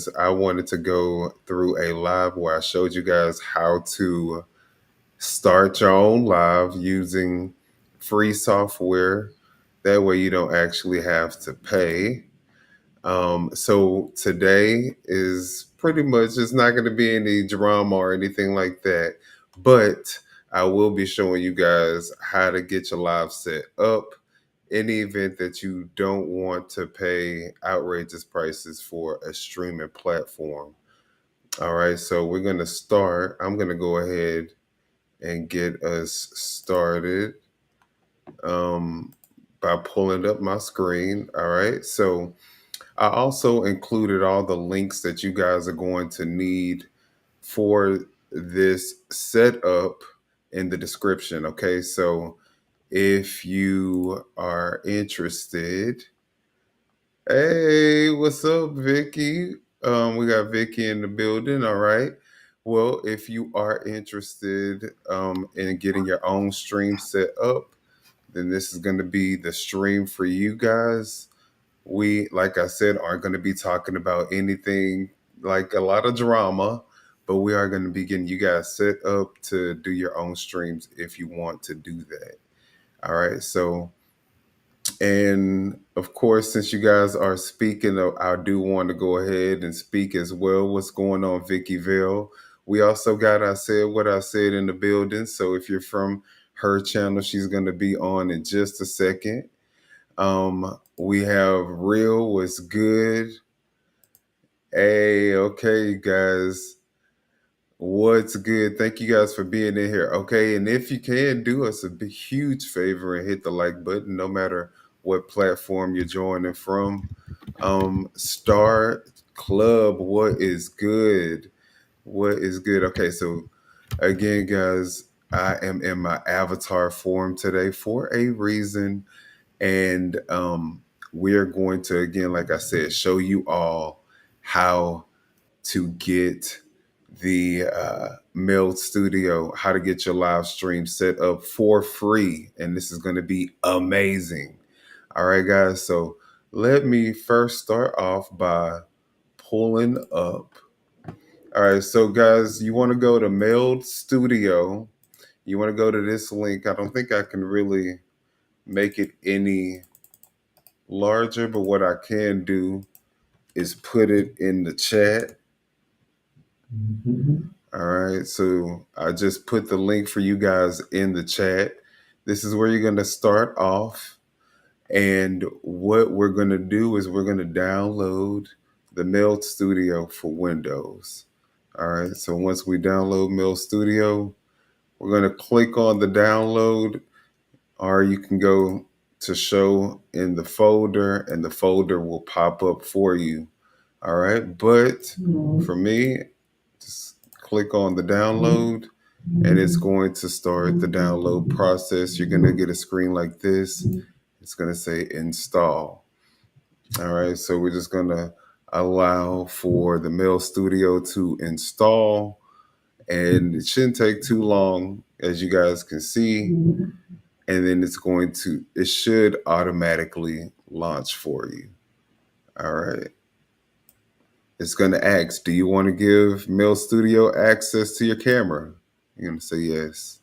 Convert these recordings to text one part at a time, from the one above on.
because I wanted to go through a live where I showed you guys how to start your own live using free software. That way you don't actually have to pay. So today is pretty much, it's not going to be any drama or anything like that, but I will be showing you guys how to get your live set up in the event that you don't want to pay outrageous prices for a streaming platform. All right, so we're going to start. I'm going to go ahead and get us started um, by pulling up my screen. All right, so I also included all the links that you guys are going to need for this setup in the description. Okay, so if you are interested, hey, what's up, Vicky? We got Vicky in the building. All right. Well, if you are interested in getting your own stream set up, then this is going to be the stream for you guys. We, like I said, aren't going to be talking about anything like a lot of drama, but we are going to be getting you guys set up to do your own streams if you want to do that. All right. So, and of course, since you guys are speaking, I do want to go ahead and speak as well. What's going on, Vicky Vale? We also got I Said What I Said in the building. So if you're from her channel, she's going to be on in just a second. We have Real Was Good. Hey, okay, guys. What's good? Thank you guys for being in here. Okay, and if you can do us a big, huge favor and hit the like button, no matter what platform you're joining from. Star Club, what is good? What is good? Okay, so again, guys, I am in my avatar form today for a reason, and we're going to again, like I said, show you all how to get the Meld Studio, how to get your live stream set up for free. And this is going to be amazing. All right, guys. So let me first start off by pulling up. All right. So, guys, you want to go to Meld Studio. You want to go to this link. I don't think I can really make it any larger, but what I can do is put it in the chat. All right, so I just put the link for you guys in the chat. This is where you're going to start off. And what we're going to do is we're going to download the Meld Studio for Windows. All right, so once we download Meld Studio, we're going to click on the download, or you can go to show in the folder, and the folder will pop up for you. All right, but for me, just click on the download and it's going to start the download process. You're going to get a screen like this. It's going to say install. All right, so we're just going to allow for the Meld Studio to install, and it shouldn't take too long, as you guys can see. And then it should automatically launch for you. All right. It's going to ask, do you want to give Meld Studio access to your camera? You're going to say yes.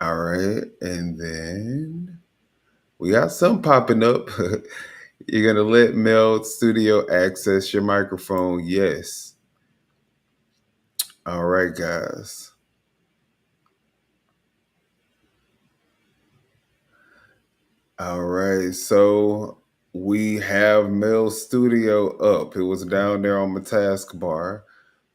All right. And then we got some popping up. You're going to let Meld Studio access your microphone. Yes. All right, guys. All right. So we have Meld Studio up. It was down there on my taskbar,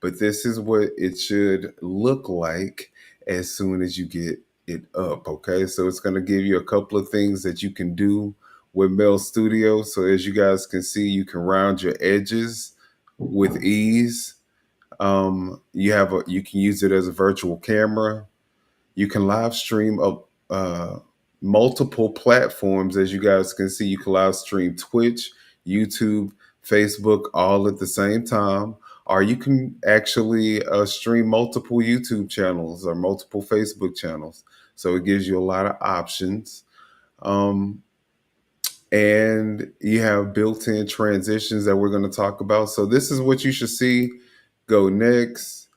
but this is what it should look like as soon as you get it up. Okay. So it's going to give you a couple of things that you can do with Meld Studio. So as you guys can see, you can round your edges with ease. You can use it as a virtual camera. You can live stream up multiple platforms. As you guys can see, you can live stream Twitch, YouTube, Facebook, all at the same time. Or you can actually stream multiple YouTube channels or multiple Facebook channels. So it gives you a lot of options. and you have built-in transitions that we're going to talk about. So this is what you should see go next.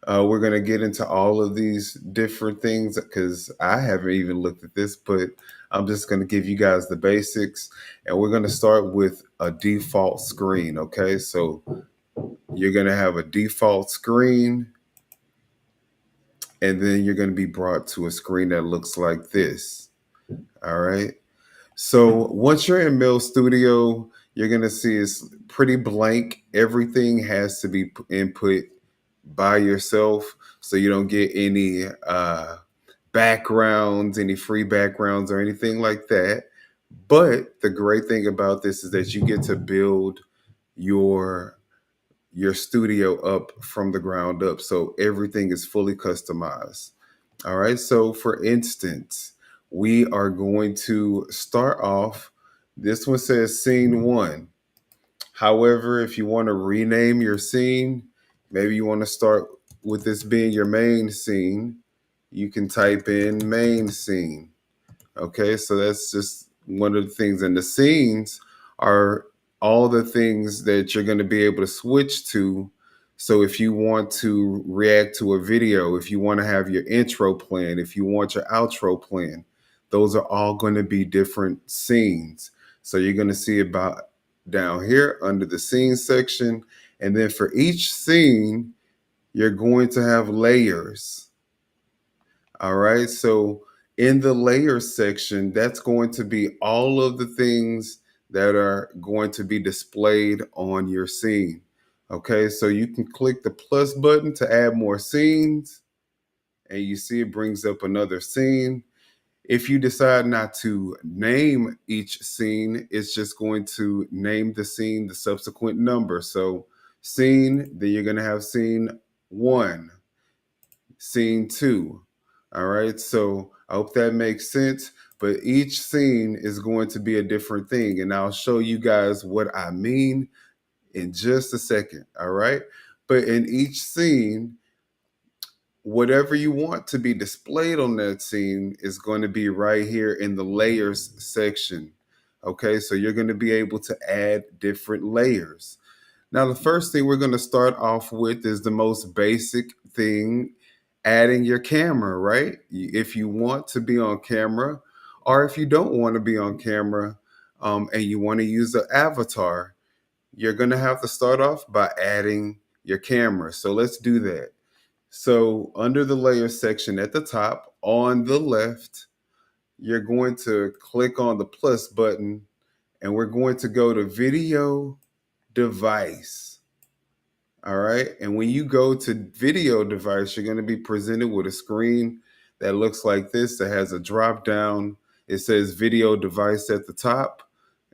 We're going to get into all of these different things because I haven't even looked at this, but I'm just going to give you guys the basics. And we're going to start with a default screen. Okay. So you're going to have a default screen, and then you're going to be brought to a screen that looks like this. All right. So once you're in Meld Studio, you're going to see it's pretty blank. Everything has to be input by yourself, so you don't get any backgrounds, any free backgrounds or anything like that. But the great thing about this is that you get to build your your studio up from the ground up. So everything is fully customized. All right. So for instance, we are going to start off. This one says scene one. However, if you want to rename your scene, maybe you want to start with this being your main scene, you can type in main scene. Okay, so that's just one of the things. And the scenes are all the things that you're going to be able to switch to. So if you want to react to a video, if you want to have your intro plan, if you want your outro plan, those are all going to be different scenes. So you're going to see about down here under the scene section. And then for each scene, you're going to have layers. All right. So in the layers section, that's going to be all of the things that are going to be displayed on your scene. Okay. So you can click the plus button to add more scenes, and you see it brings up another scene. If you decide not to name each scene, it's just going to name the scene the subsequent number. So scene, then you're going to have scene one, scene two. All right. So I hope that makes sense. But each scene is going to be a different thing. And I'll show you guys what I mean in just a second. All right. But in each scene, whatever you want to be displayed on that scene is going to be right here in the layers section. Okay. So you're going to be able to add different layers. Now, the first thing we're going to start off with is the most basic thing, adding your camera, right? If you want to be on camera, or if you don't want to be on camera, and you want to use an avatar, you're going to have to start off by adding your camera. So let's do that. So under the layer section at the top on the left, you're going to click on the plus button, and we're going to go to video device. All right. And when you go to video device, you're going to be presented with a screen that looks like this, that has a drop down. It says video device at the top,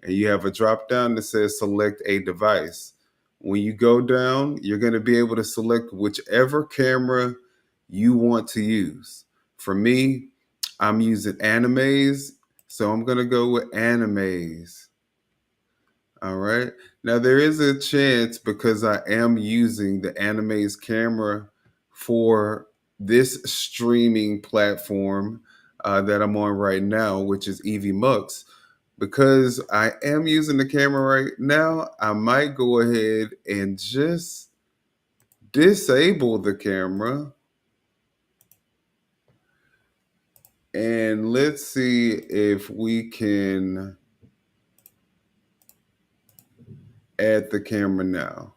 and you have a drop down that says select a device. When you go down, you're going to be able to select whichever camera you want to use. For me, I'm using animes, so I'm going to go with animes. All right. Now there is a chance, because I am using the Anime's camera for this streaming platform that I'm on right now, which is EV Mux. Because I am using the camera right now, I might go ahead and just disable the camera. And let's see if we can add the camera now.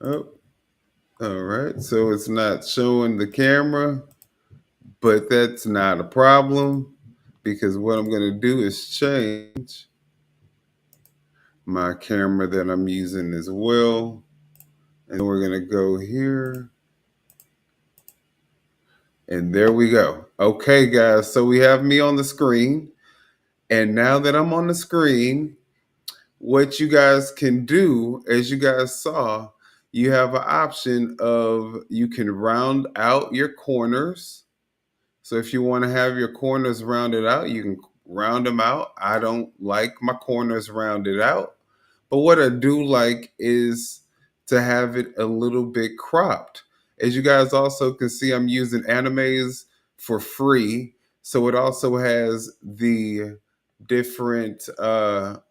Oh, all right. So it's not showing the camera, but that's not a problem, because what I'm going to do is change my camera that I'm using as well. And we're going to go here. And there we go. Okay, guys. So we have me on the screen. And now that I'm on the screen, what you guys can do, as you guys saw, you have an option of you can round out your corners. So if you want to have your corners rounded out, you can round them out. I don't like my corners rounded out. But what I do like is to have it a little bit cropped. As you guys also can see, I'm using animes for free. So it also has the different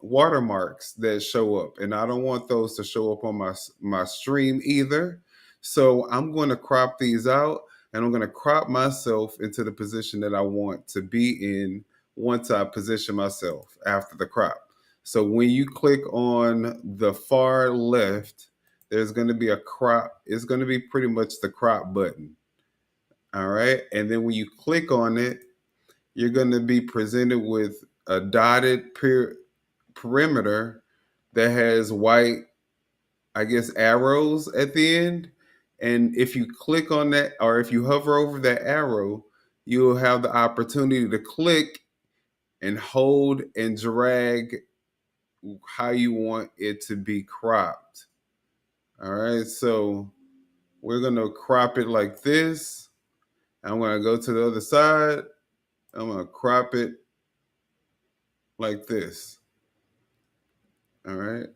watermarks that show up. And I don't want those to show up on my stream either. So I'm going to crop these out, and I'm going to crop myself into the position that I want to be in once I position myself after the crop. So when you click on the far left, there's going to be a crop. It's going to be pretty much the crop button. All right. And then when you click on it, you're going to be presented with a dotted perimeter that has white, I guess, arrows at the end. And if you click on that, or if you hover over that arrow, you'll have the opportunity to click and hold and drag how you want it to be cropped. All right. So we're going to crop it like this. I'm going to go to the other side. I'm going to crop it like this. All right.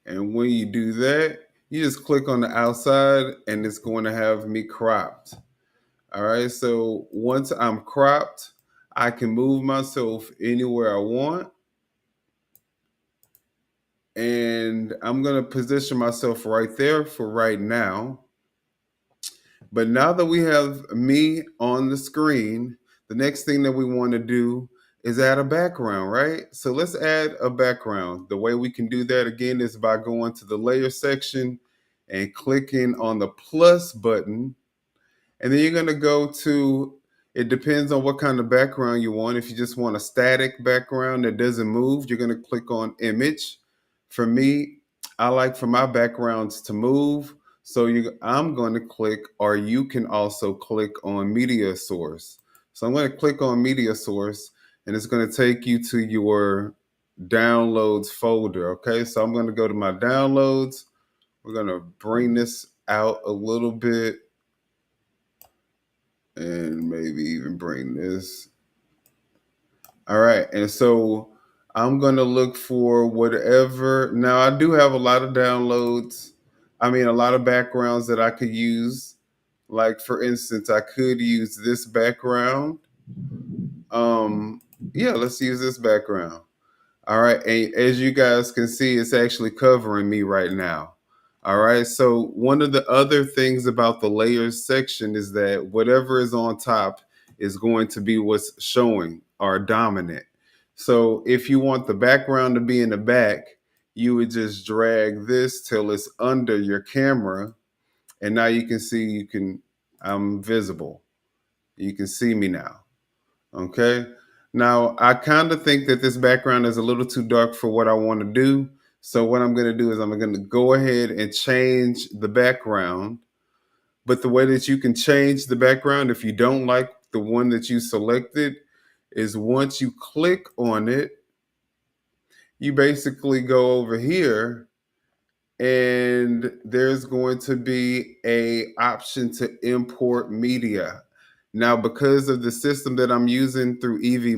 And when you do that, you just click on the outside and it's going to have me cropped. All right. So once I'm cropped, I can move myself anywhere I want. And I'm going to position myself right there for right now. But now that we have me on the screen, the next thing that we want to do is add a background, right? So let's add a background. The way we can do that again is by going to the layer section and clicking on the plus button. And then you're going to go to, it depends on what kind of background you want. If you just want a static background that doesn't move, you're going to click on image. For me, I like for my backgrounds to move. So I'm going to click, or you can also click on media source. So I'm going to click on media source, and it's going to take you to your downloads folder. Okay, so I'm going to go to my downloads. We're going to bring this out a little bit and maybe even bring this. All right, and so I'm going to look for whatever. Now, I do have a lot of downloads. I mean, a lot of backgrounds that I could use. Like, for instance, I could use this background. Um, yeah, let's use this background. All right. And as you guys can see, it's actually covering me right now. All right. So one of the other things about the layers section is that whatever is on top is going to be what's showing or dominant. So if you want the background to be in the back, you would just drag this till it's under your camera. And now you can see I'm visible. You can see me now. Okay. Now, I kind of think that this background is a little too dark for what I want to do. So what I'm going to do is I'm going to go ahead and change the background. But the way that you can change the background, if you don't like the one that you selected, is once you click on it, you basically go over here and there's going to be a option to import media. Now, because of the system that I'm using through EV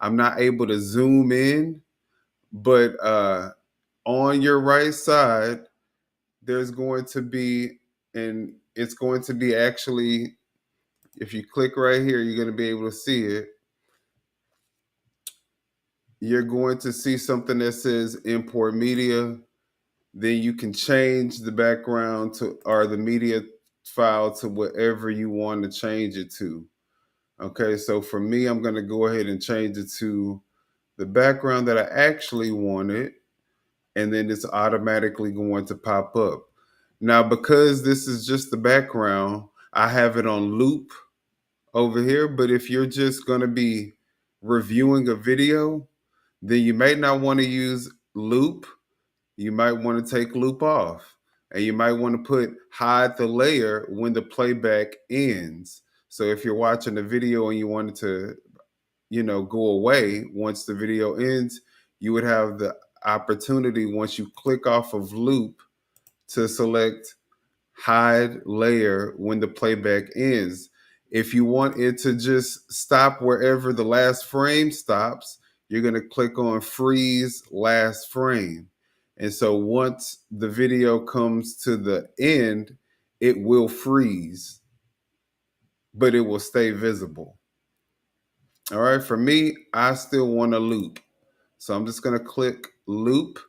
I'm not able to zoom in, but on your right side, there's going to be, and it's going to be actually, if you click right here, you're going to be able to see it. You're going to see something that says import media. Then you can change the background to, or the media file to whatever you want to change it to. Okay, so for me, I'm going to go ahead and change it to the background that I actually wanted, and then it's automatically going to pop up. Now, because this is just the background, I have it on loop over here, but if you're just going to be reviewing a video, then you may not want to use loop. You might want to take loop off, and you might want to put hide the layer when the playback ends. So if you're watching the video and you wanted to, go away once the video ends, you would have the opportunity once you click off of loop to select hide layer when the playback ends. If you want it to just stop wherever the last frame stops, you're going to click on freeze last frame. And so once the video comes to the end, it will freeze, but it will stay visible. All right, for me, I still want a loop. So I'm just gonna click loop.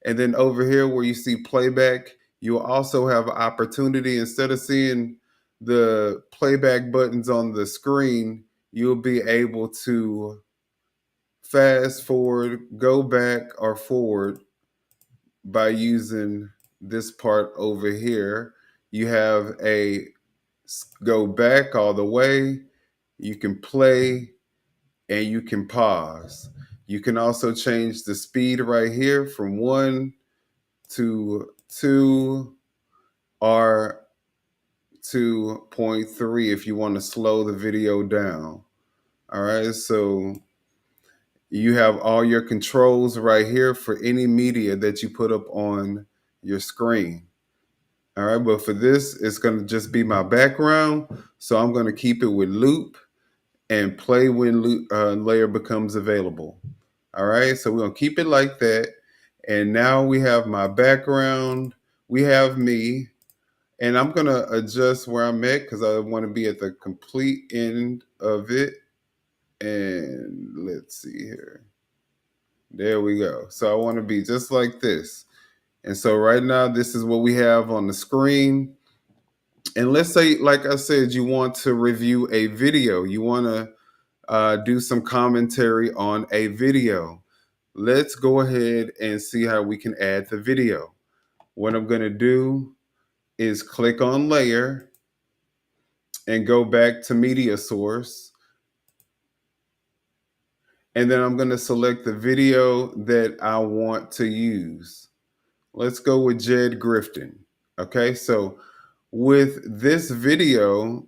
And then over here where you see playback, you'll also have an opportunity, instead of seeing the playback buttons on the screen, you'll be able to fast forward, go back or forward by using this part over here. You have a go back all the way, you can play, and you can pause. You can also change the speed right here from 1 to 2 or 2.3 if you want to slow the video down. All right, so you have all your controls right here for any media that you put up on your screen. All right, but for this, it's going to just be my background. So I'm going to keep it with loop and play when layer becomes available. All right, so we're going to keep it like that. And now we have my background. We have me. And I'm going to adjust where I'm at because I want to be at the complete end of it. And let's see here. There we go. So I want to be just like this. And so right now, this is what we have on the screen. And let's say, like I said, you want to review a video. You want to do some commentary on a video. Let's go ahead and see how we can add the video. What I'm going to do is click on layer and go back to media source. And then I'm going to select the video that I want to use. Let's go with Jed Grifton. Okay, so with this video,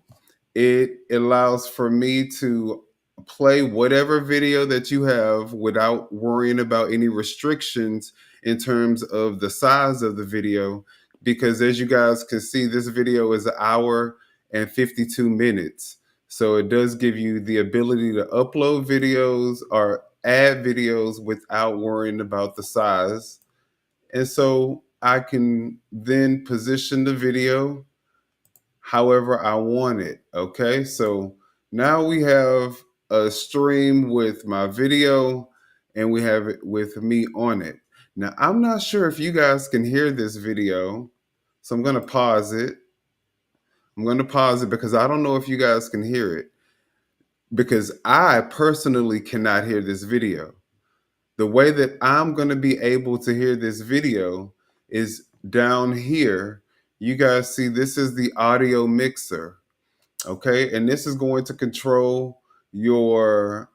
it allows for me to play whatever video that you have without worrying about any restrictions in terms of the size of the video. Because as you guys can see, this video is 1 hour and 52 minutes. So it does give you the ability to upload videos or add videos without worrying about the size. And so I can then position the video however I want it. Okay, so now we have a stream with my video and we have it with me on it. Now, I'm not sure if you guys can hear this video, so I'm going to pause it. I'm going to pause it because I don't know if you guys can hear it, because I personally cannot hear this video. The way that I'm going to be able to hear this video is down here. You guys see, this is the audio mixer. Okay, and this is going to control your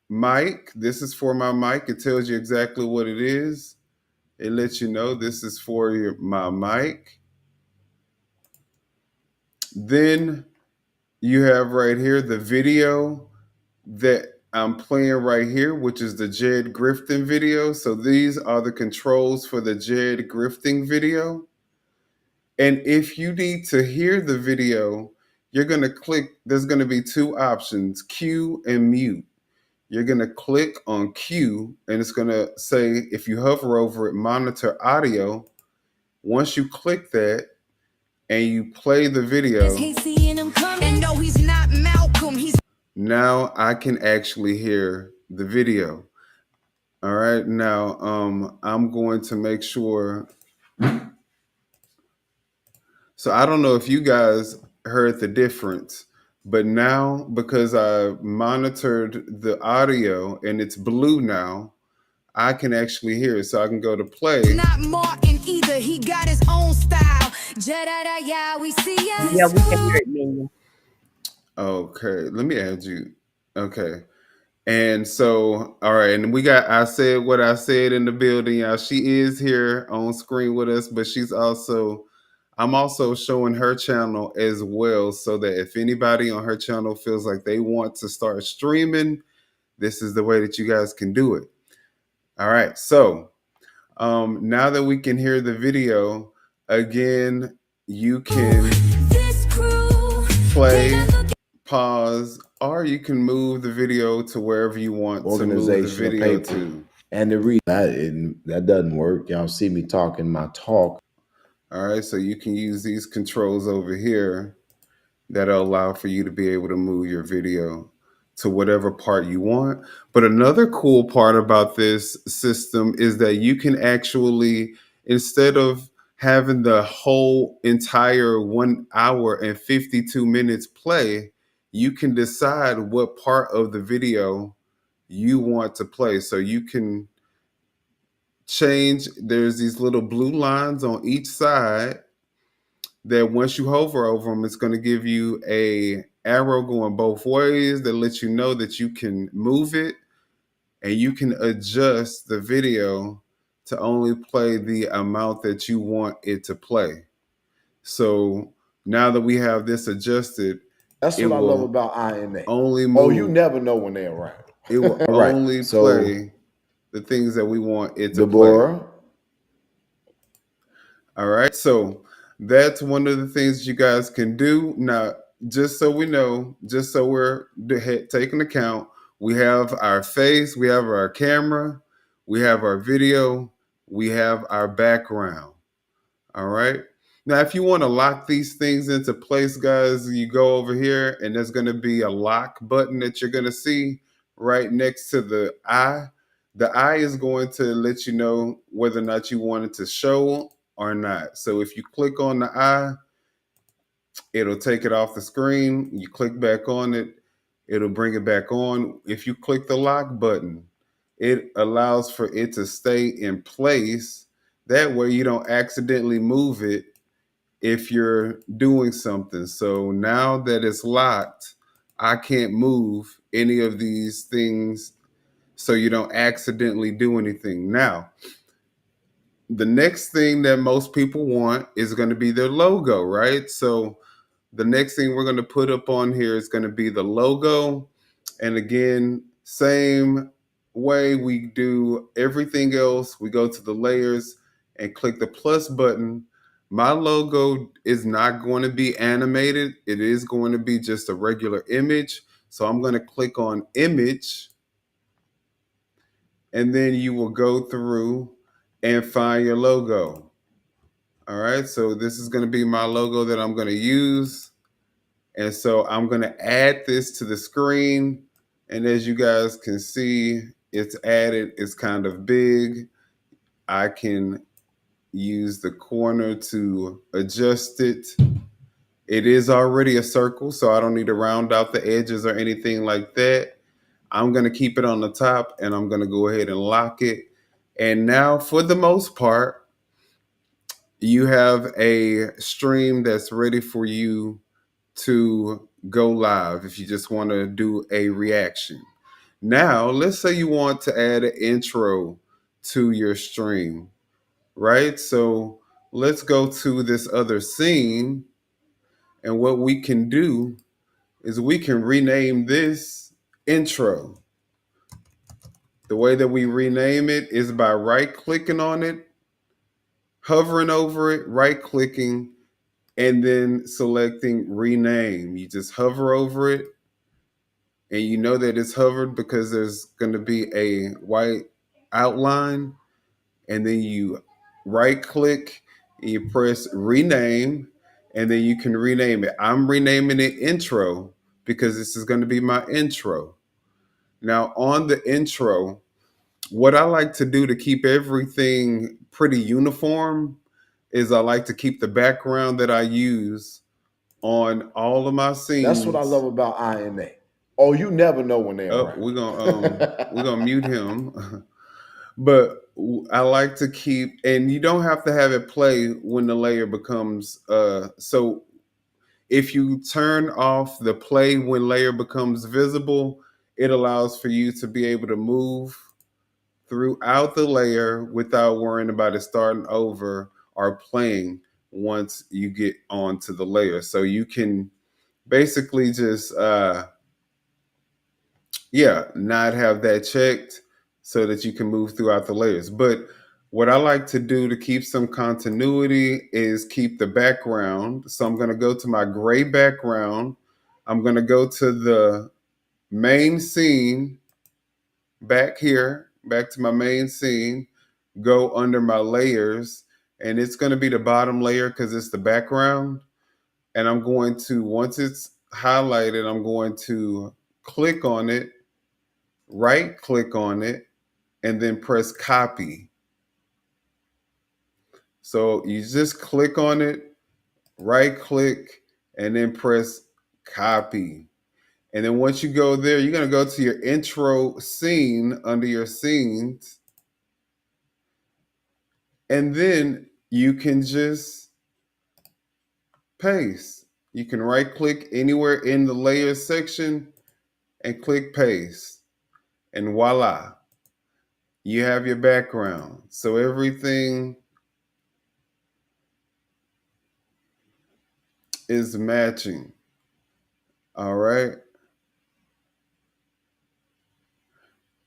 mic. This is for my mic. It tells you exactly what it is. It lets you know this is for my mic. Then you have right here the video that I'm playing right here, which is the Jed Grifton video. So these are the controls for the Jed Grifton video. And if you need to hear the video, you're going to click, there's going to be 2 options, Q and mute. You're going to click on Q and it's going to say, if you hover over it, monitor audio. Once you click that and you play the video, now I can actually hear the video. All right, now I'm going to make sure. So I don't know if you guys heard the difference, but now because I monitored the audio and it's blue now, I can actually hear it. So I can go to play. Not Martin either. He got his own style. Yeah, we see ya. Yeah, we can hear it, Minion. Okay, let me add you. Okay. And so, all right, and I said what I said in the building, y'all. She is here on screen with us, but I'm also showing her channel as well, so that if anybody on her channel feels like they want to start streaming, this is the way that you guys can do it. All right, so now that we can hear the video, again, you can play, pause, or you can move the video to wherever you want to move the video to. And the reason that doesn't work, y'all see me talking my talk. All right, so you can use these controls over here that'll allow for you to be able to move your video to whatever part you want. But another cool part about this system is that you can actually, instead of having the whole entire 1 hour and 52 minutes play, you can decide what part of the video you want to play. So you can change, there's these little blue lines on each side that once you hover over them, it's going to give you a arrow going both ways that lets you know that you can move it and you can adjust the video to only play the amount that you want it to play. So now that we have this adjusted, That's it what I love will about INA. only Oh, you move, never know when they're around. it will All right. only So play the things that we want it to play. Deborah, All right. So that's one of the things you guys can do. Now, just so we know, just so we're taking account, we have our face, we have our camera, we have our video, we have our background. All right. Now, if you want to lock these things into place, guys, you go over here and there's going to be a lock button that you're going to see right next to the eye. The eye is going to let you know whether or not you want it to show or not. So if you click on the eye, it'll take it off the screen. You click back on it, it'll bring it back on. If you click the lock button, it allows for it to stay in place. That way you don't accidentally move it if you're doing something. So now that it's locked, I can't move any of these things so you don't accidentally do anything. Now, the next thing that most people want is going to be their logo, right? So the next thing we're going to put up on here is going to be the logo. And again, same way we do everything else, we go to the layers and click the plus button. My logo is not going to be animated. It is going to be just a regular image. So I'm going to click on image, and then you will go through and find your logo. All right, so this is going to be my logo that I'm going to use. And so I'm going to add this to the screen. And as you guys can see, it's added, it's kind of big. I can use the corner to adjust it. It is already a circle, so I don't need to round out the edges or anything like that. I'm going to keep it on the top and I'm going to go ahead and lock it. And now, for the most part, you have a stream that's ready for you to go live if you just want to do a reaction. Now, let's say you want to add an intro to your stream, right? So let's go to this other scene. And what we can do is we can rename this intro. The way that we rename it is by right clicking on it, hovering over it, right clicking, and then selecting rename. You just hover over it, and you know that it's hovered because there's going to be a white outline, and then you right click and you press rename, and then you can rename it. I'm renaming it intro because this is going to be my intro. Now, on the intro, what I like to do to keep everything pretty uniform is I like to keep the background that I use on all of my that's what I love scenes. about INA. Oh, you never know when they're Oh, around. we're gonna mute him. But I like to keep, and you don't have to have it play when the layer becomes so if you turn off the play when layer becomes visible, it allows for you to be able to move throughout the layer without worrying about it starting over or playing once you get onto the layer. So you can basically just not have that checked so that you can move throughout the layers. But what I like to do to keep some continuity is keep the background. So I'm going to go to my gray background. I'm going to go to the main scene back here. back to my main scene, go under my layers, and it's going to be the bottom layer because it's the background. And I'm going to, once it's highlighted, I'm going to click on it, right click on it, and then press copy. So you just click on it, right click, and then press copy. And then once you go there, you're going to go to your intro scene under your scenes. And then you can just paste. You can right click anywhere in the layer section and click paste. And voila, you have your background. So everything is matching. All right.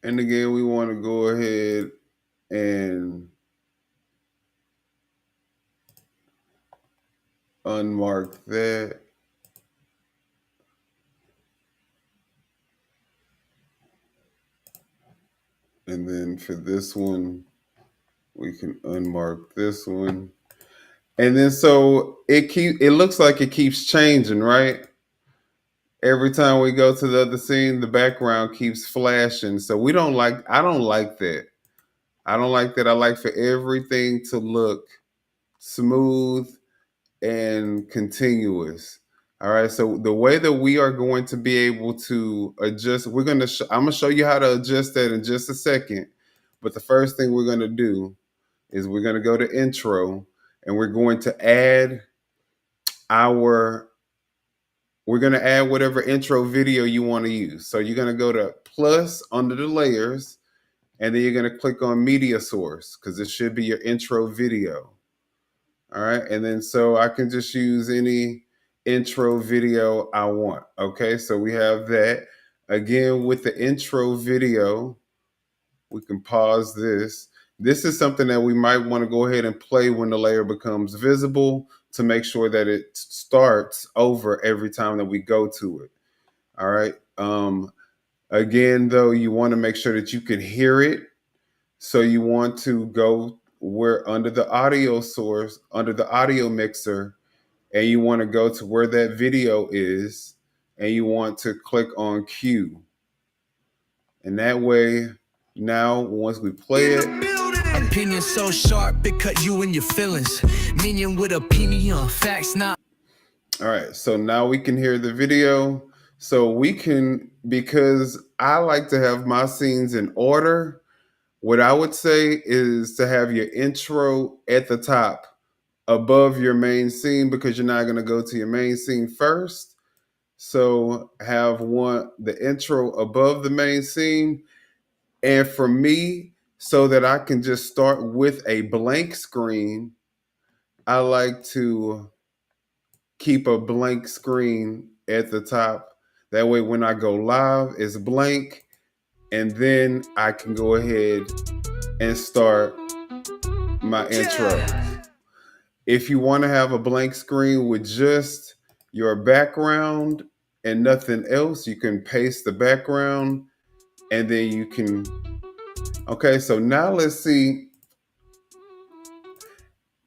And again, we want to go ahead and unmark that. And then for this one, we can unmark this one. And then so it looks like it keeps changing, right? Every time we go to the other scene, the background keeps flashing. So I don't like that. I don't like that. I like for everything to look smooth and continuous. All right. So the way that we are going to be able to adjust, I'm gonna show you how to adjust that in just a second. But the first thing we're gonna do is we're gonna go to intro and our we're gonna add whatever intro video you want to use. So you're gonna go to plus under the layers, and then you're gonna click on media source because it should be your intro video. All right. And then so I can just use any intro video I want. Okay. So we have that. Again, with the intro video, we can pause this. This is something that we might want to go ahead and play when the layer becomes visible to make sure that it starts over every time that we go to it. All right. Again, though, you want to make sure that you can hear it. So you want to go where under the audio source, under the audio mixer, and you want to go to where that video is, and you want to click on cue. And that way, now once we play it, Opinion so sharp, it cut you in your feelings. Meaning with opinion, facts not. all right, so now we can hear the video. So we can, because I like to have my scenes in order, what I would say is to have your intro at the top above your main scene because you're not going to go to your main scene first. So have the intro above the main scene. And for me, so that I can just start with a blank screen, I like to keep a blank screen at the top. That way, when I go live, it's blank. And then I can go ahead and start my intro. If you want to have a blank screen with just your background and nothing else, you can paste the background and then you can. Okay, so now let's see.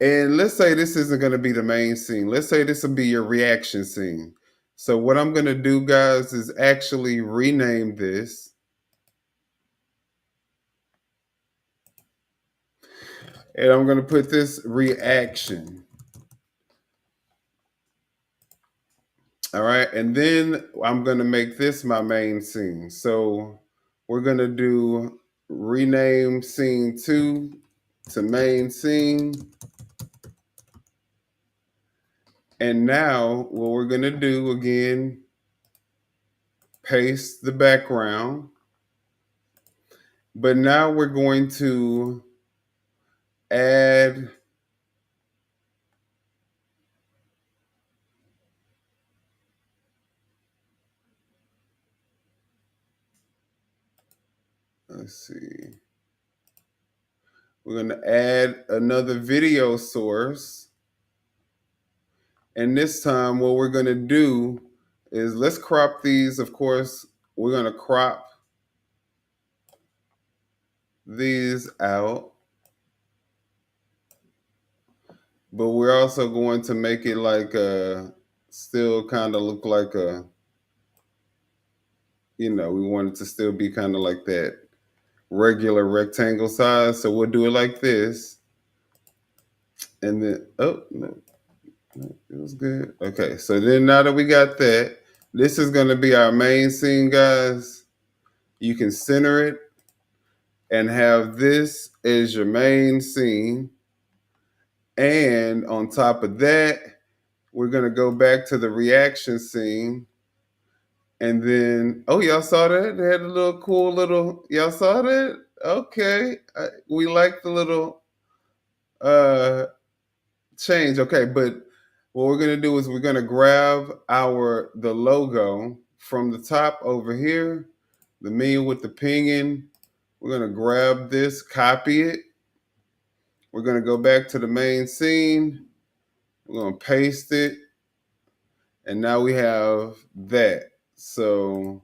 And let's say this isn't going to be the main scene. Let's say this will be your reaction scene. So, what I'm going to do, guys, is actually rename this. And I'm going to put this reaction. All right. And then I'm going to make this my main scene. So, we're going to do rename scene 2 to main scene. And now, what we're going to do again, paste the background. But now we're going to add, let's see, we're going to add another video source. And this time, what we're going to do is let's crop these. Of course, we're going to crop these out, but we're also going to make it like still kind of look like we want it to still be kind of like that regular rectangle size. So we'll do it like this. And then, oh, no, no, it was good. Okay, so then now that we got that, this is going to be our main scene, guys. You can center it and have this as your main scene. And on top of that, we're going to go back to the reaction scene. And then, oh, y'all saw that? They had a little cool little, y'all saw that? Okay. We like the little uh change. Okay, but what we're gonna do is we're gonna grab the logo from the top over here, the me with the pinging. We're gonna grab this, copy it. We're gonna go back to the main scene. We're gonna paste it, and now we have that. So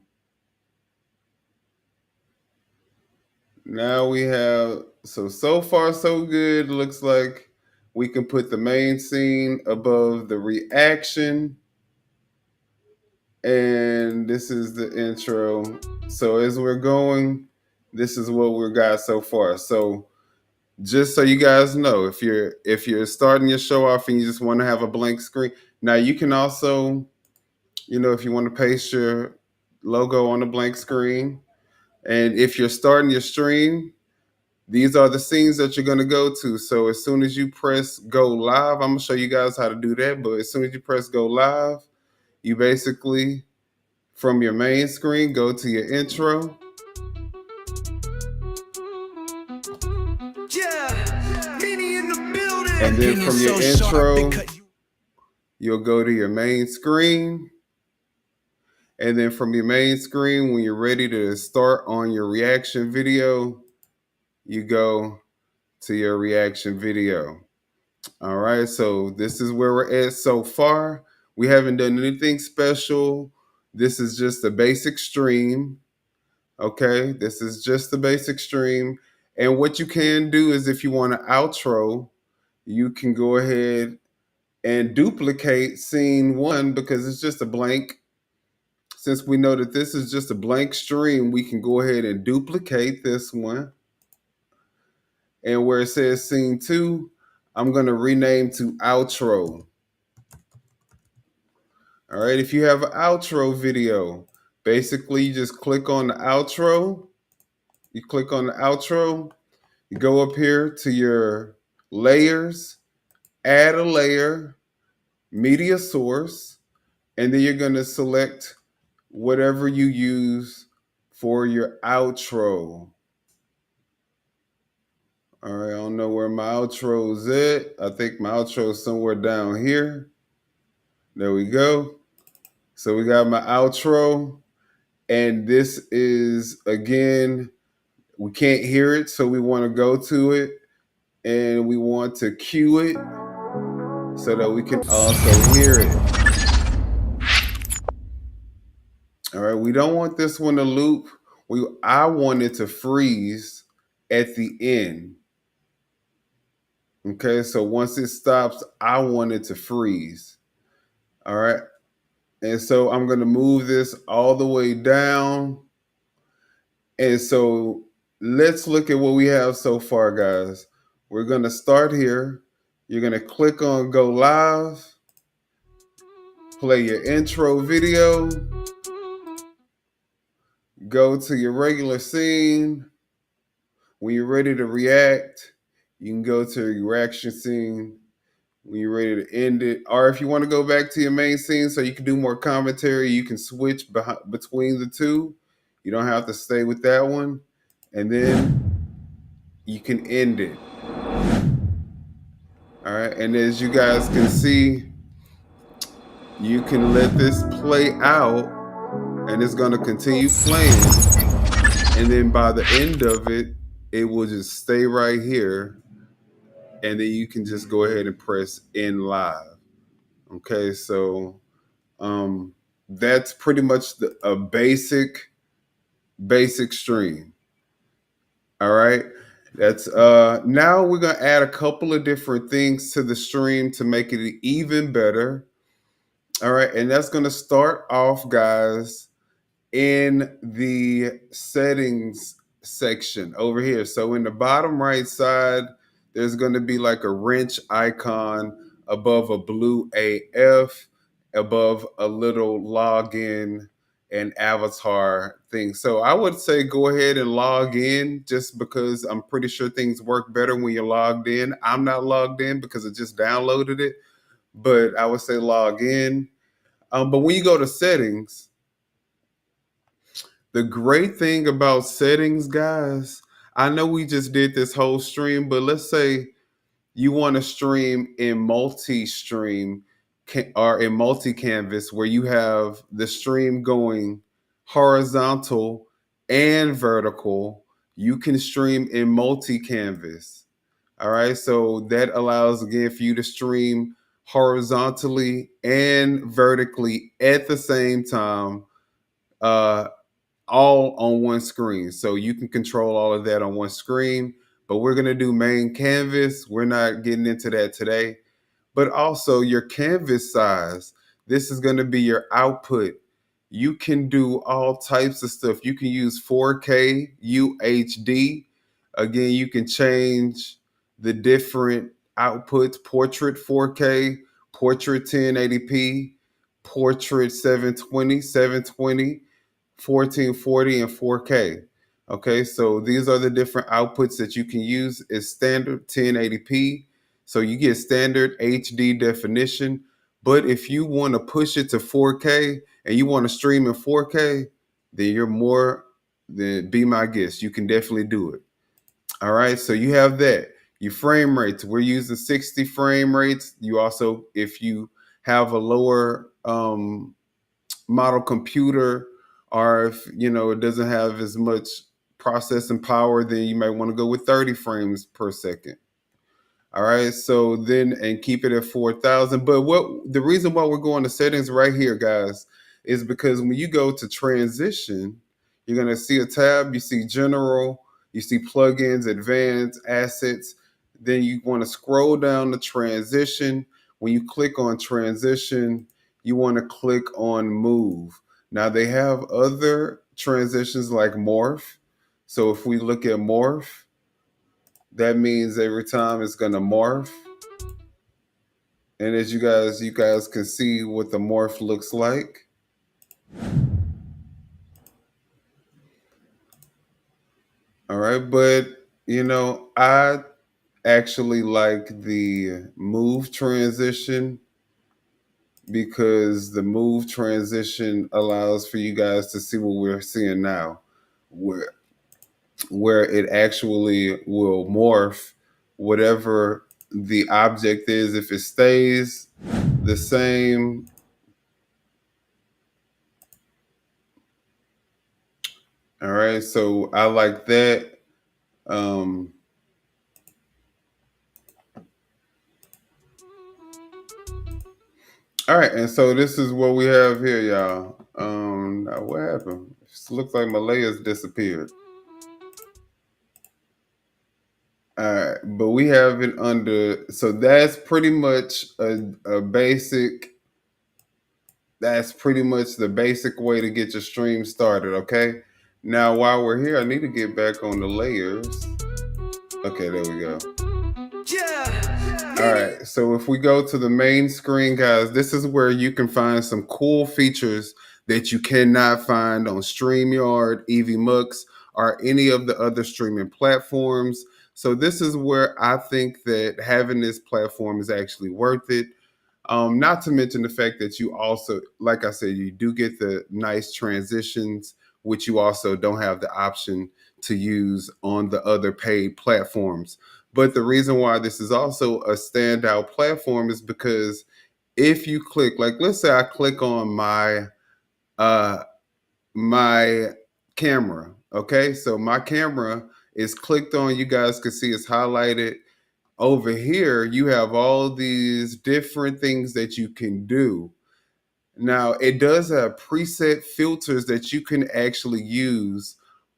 now we have so far so good. Looks like we can put the main scene above the reaction. And this is the intro. So as we're going, this is what we've got so far. So just so you guys know, if you're starting your show off and you just want to have a blank screen, now you can also, if you want to paste your logo on a blank screen, and if you're starting your stream, these are the scenes that you're going to go to. So as soon as you press go live, I'm going to show you guys how to do that. But as soon as you press go live, you basically from your main screen, go to your intro. Yeah, Meanie in the building. And then from your intro, because you'll go to your main screen. And then from your main screen, when you're ready to start on your reaction video, you go to your reaction video. All right, so this is where we're at so far. We haven't done anything special. This is just a basic stream. Okay, this is just the basic stream. And what you can do is if you want an outro, you can go ahead and duplicate scene one because it's just a blank. Since we know that this is just a blank stream, we can go ahead and duplicate this one. And where it says scene two, I'm going to rename to outro. All right, if you have an outro video, basically you just click on the outro. You click on the outro, you go up here to your layers, add a layer, media source, and then you're going to select whatever you use for your outro. All right, I don't know where my outro is at. I think my outro is somewhere down here. There we go. So we got my outro. And this is, again, we can't hear it, so we want to go to it and we want to cue it so that we can also hear it. All right, we don't want this one to loop. I want it to freeze at the end. Okay, so once it stops, I want it to freeze. All right, and so I'm going to move this all the way down. And so let's look at what we have so far, guys. We're going to start here. You're going to click on go live, play your intro video, go to your regular scene. When you're ready to react, you can go to your reaction scene. When you're ready to end it, or if you want to go back to your main scene so you can do more commentary, you can switch between the two. You don't have to stay with that one. And then you can end it. All right. And as you guys can see, you can let this play out and it's going to continue playing. And then by the end of it, it will just stay right here. And then you can just go ahead and press end live. Okay. So that's pretty much a basic stream. All right. That's now we're gonna add a couple of different things to the stream to make it even better. All right, and that's gonna start off, guys, in the settings section over here. So in the bottom right side, there's going to be like a wrench icon above a blue AF, above a little login and avatar thing. So I would say go ahead and log in just because I'm pretty sure things work better when you're logged in. I'm not logged in because I just downloaded it, but I would say log in. But when you go to settings, the great thing about settings, guys, I know we just did this whole stream, but let's say you want to stream in multi-stream or in multi-canvas where you have the stream going horizontal and vertical. You can stream in multi-canvas. All right. So that allows again for you to stream horizontally and vertically at the same time. Uh, all on one screen. So you can control all of that on one screen. But we're going to do main canvas. We're not getting into that today. But also your canvas size. This is going to be your output. You can do all types of stuff. You can use 4K UHD. Again, you can change the different outputs: portrait 4K, portrait 1080p, portrait 1440 and 4K. Okay, so these are the different outputs that you can use. Is standard 1080p, so you get standard HD definition. But if you want to push it to 4K and you want to stream in 4K, then you're more than be my guest. You can definitely do it. All right, so you have that. Your frame rates, we're using 60 frame rates. You also, if you have a lower model computer, or if it doesn't have as much processing power, then you might want to go with 30 frames per second. All right, so then and keep it at 4,000. But what the reason why we're going to settings right here, guys, is because when you go to transition, you're gonna see a tab. You see general, you see plugins, advanced, assets. Then you want to scroll down to transition. When you click on transition, you want to click on move. Now they have other transitions like morph. So if we look at morph, that means every time it's gonna morph. And as you guys can see what the morph looks like. All right, but I actually like the move transition because the move transition allows for you guys to see what we're seeing now, where it actually will morph whatever the object is. If it stays the same. All right, so I like that. Um, all right, and so this is what we have here, y'all. Now what happened? It looks like my layers disappeared. All right, but we have it under. So that's pretty much a basic. That's pretty much the basic way to get your stream started. Okay. Now while we're here, I need to get back on the layers. Okay, there we go. All right, so if we go to the main screen, guys, this is where you can find some cool features that you cannot find on StreamYard, EVMux, or any of the other streaming platforms. So this is where I think that having this platform is actually worth it. Not to mention the fact that you also, like I said, you do get the nice transitions, which you also don't have the option to use on the other paid platforms. But the reason why this is also a standout platform is because if you click, like let's say I click on uh my camera, okay? So my camera is clicked on, you guys can see it's highlighted. Over here, you have all these different things that you can do. Now, it does have preset filters that you can actually use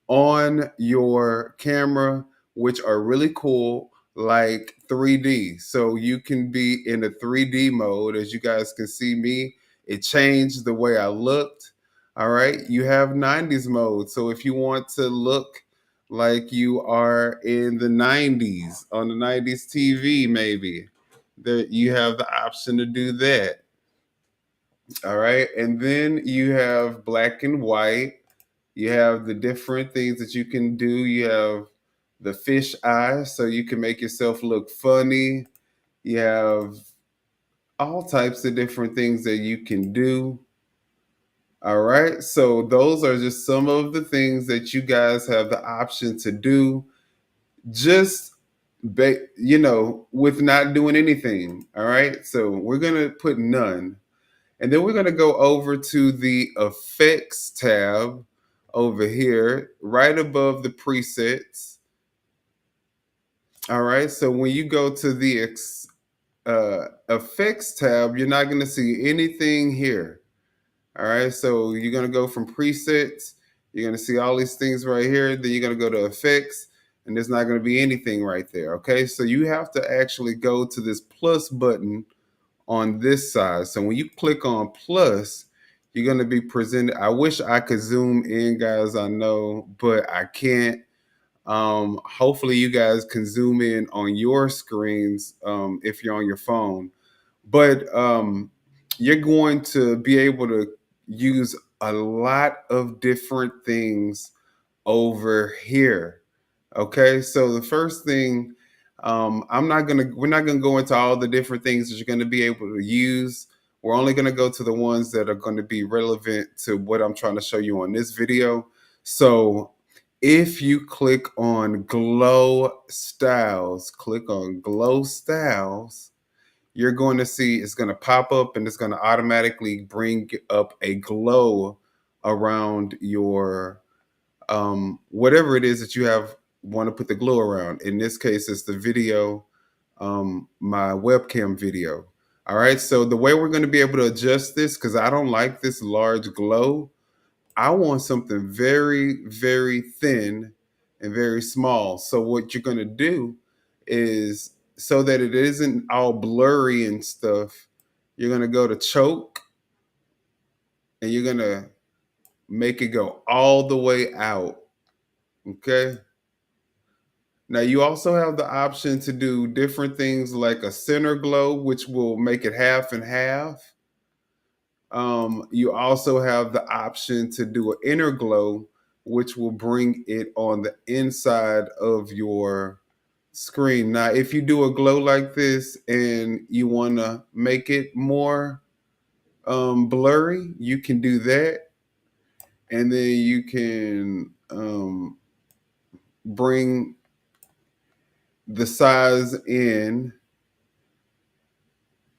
on your camera, which are really cool, like 3D. So you can be in a 3D mode. As you guys can see me, it changed the way I looked. All right. You have 90s mode. So if you want to look like you are in the 90s on the 90s TV, maybe there you have the option to do that. All right. And then you have black and white. You have the different things that you can do. You have the fish eye, so you can make yourself look funny. You have all types of different things that you can do. All right. So those are just some of the things that you guys have the option to do. Just with not doing anything. All right. So we're gonna put none. And then we're going to go over to the effects tab over here, right above the presets. All right. So when you go to the effects tab, you're not going to see anything here. All right. So you're going to go from presets. You're going to see all these things right here. Then you're going to go to effects, and there's not going to be anything right there. Okay. So you have to actually go to this plus button on this side. So when you click on plus, you're going to be presented. I wish I could zoom in, guys. I know, but I can't. Hopefully, you guys can zoom in on your screens if you're on your phone. But you're going to be able to use a lot of different things over here. Okay, so the first thing, we're not gonna go into all the different things that you're gonna be able to use. We're only gonna go to the ones that are gonna be relevant to what I'm trying to show you on this video. So if you click on glow styles, click on glow styles, you're going to see it's going to pop up and it's going to automatically bring up a glow around your whatever it is that you have want to put the glow around. In this case, it's the video, my webcam video. All right. So the way we're going to be able to adjust this, because I don't like this large glow, I want something very, very thin and very small. So what you're going to do is, so that it isn't all blurry and stuff, you're going to go to choke and you're going to make it go all the way out. Okay. Now you also have the option to do different things like a center glow, which will make it half and half. You also have the option to do an inner glow, which will bring it on the inside of your screen. Now, if you do a glow like this and you want to make it more blurry, you can do that. And then you can bring the size in,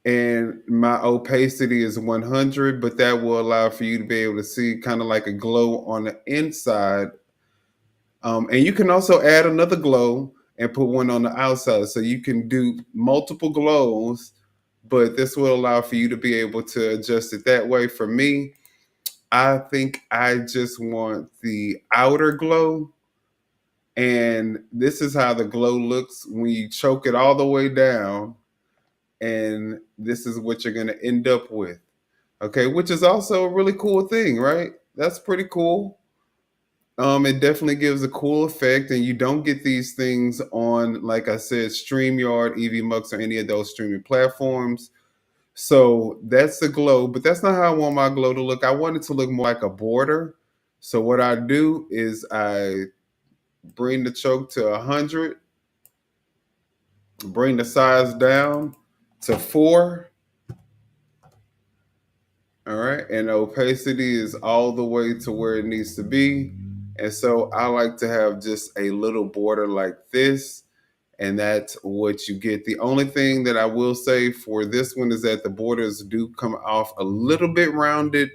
and my opacity is 100, but that will allow for you to be able to see kind of like a glow on the inside. And you can also add another glow and put one on the outside. So you can do multiple glows, but this will allow for you to be able to adjust it that way. For me, I think I just want the outer glow. And this is how the glow looks when you choke it all the way down. And this is what you're going to end up with. Okay, which is also a really cool thing, right? That's pretty cool. It definitely gives a cool effect, and you don't get these things on, like I said, StreamYard, EVMux, or any of those streaming platforms. So that's the glow, but that's not how I want my glow to look. I want it to look more like a border. So what I do is I bring the choke to 100, bring the size down to 4. All right. And the opacity is all the way to where it needs to be. And so I like to have just a little border like this. And that's what you get. The only thing that I will say for this one is that the borders do come off a little bit rounded,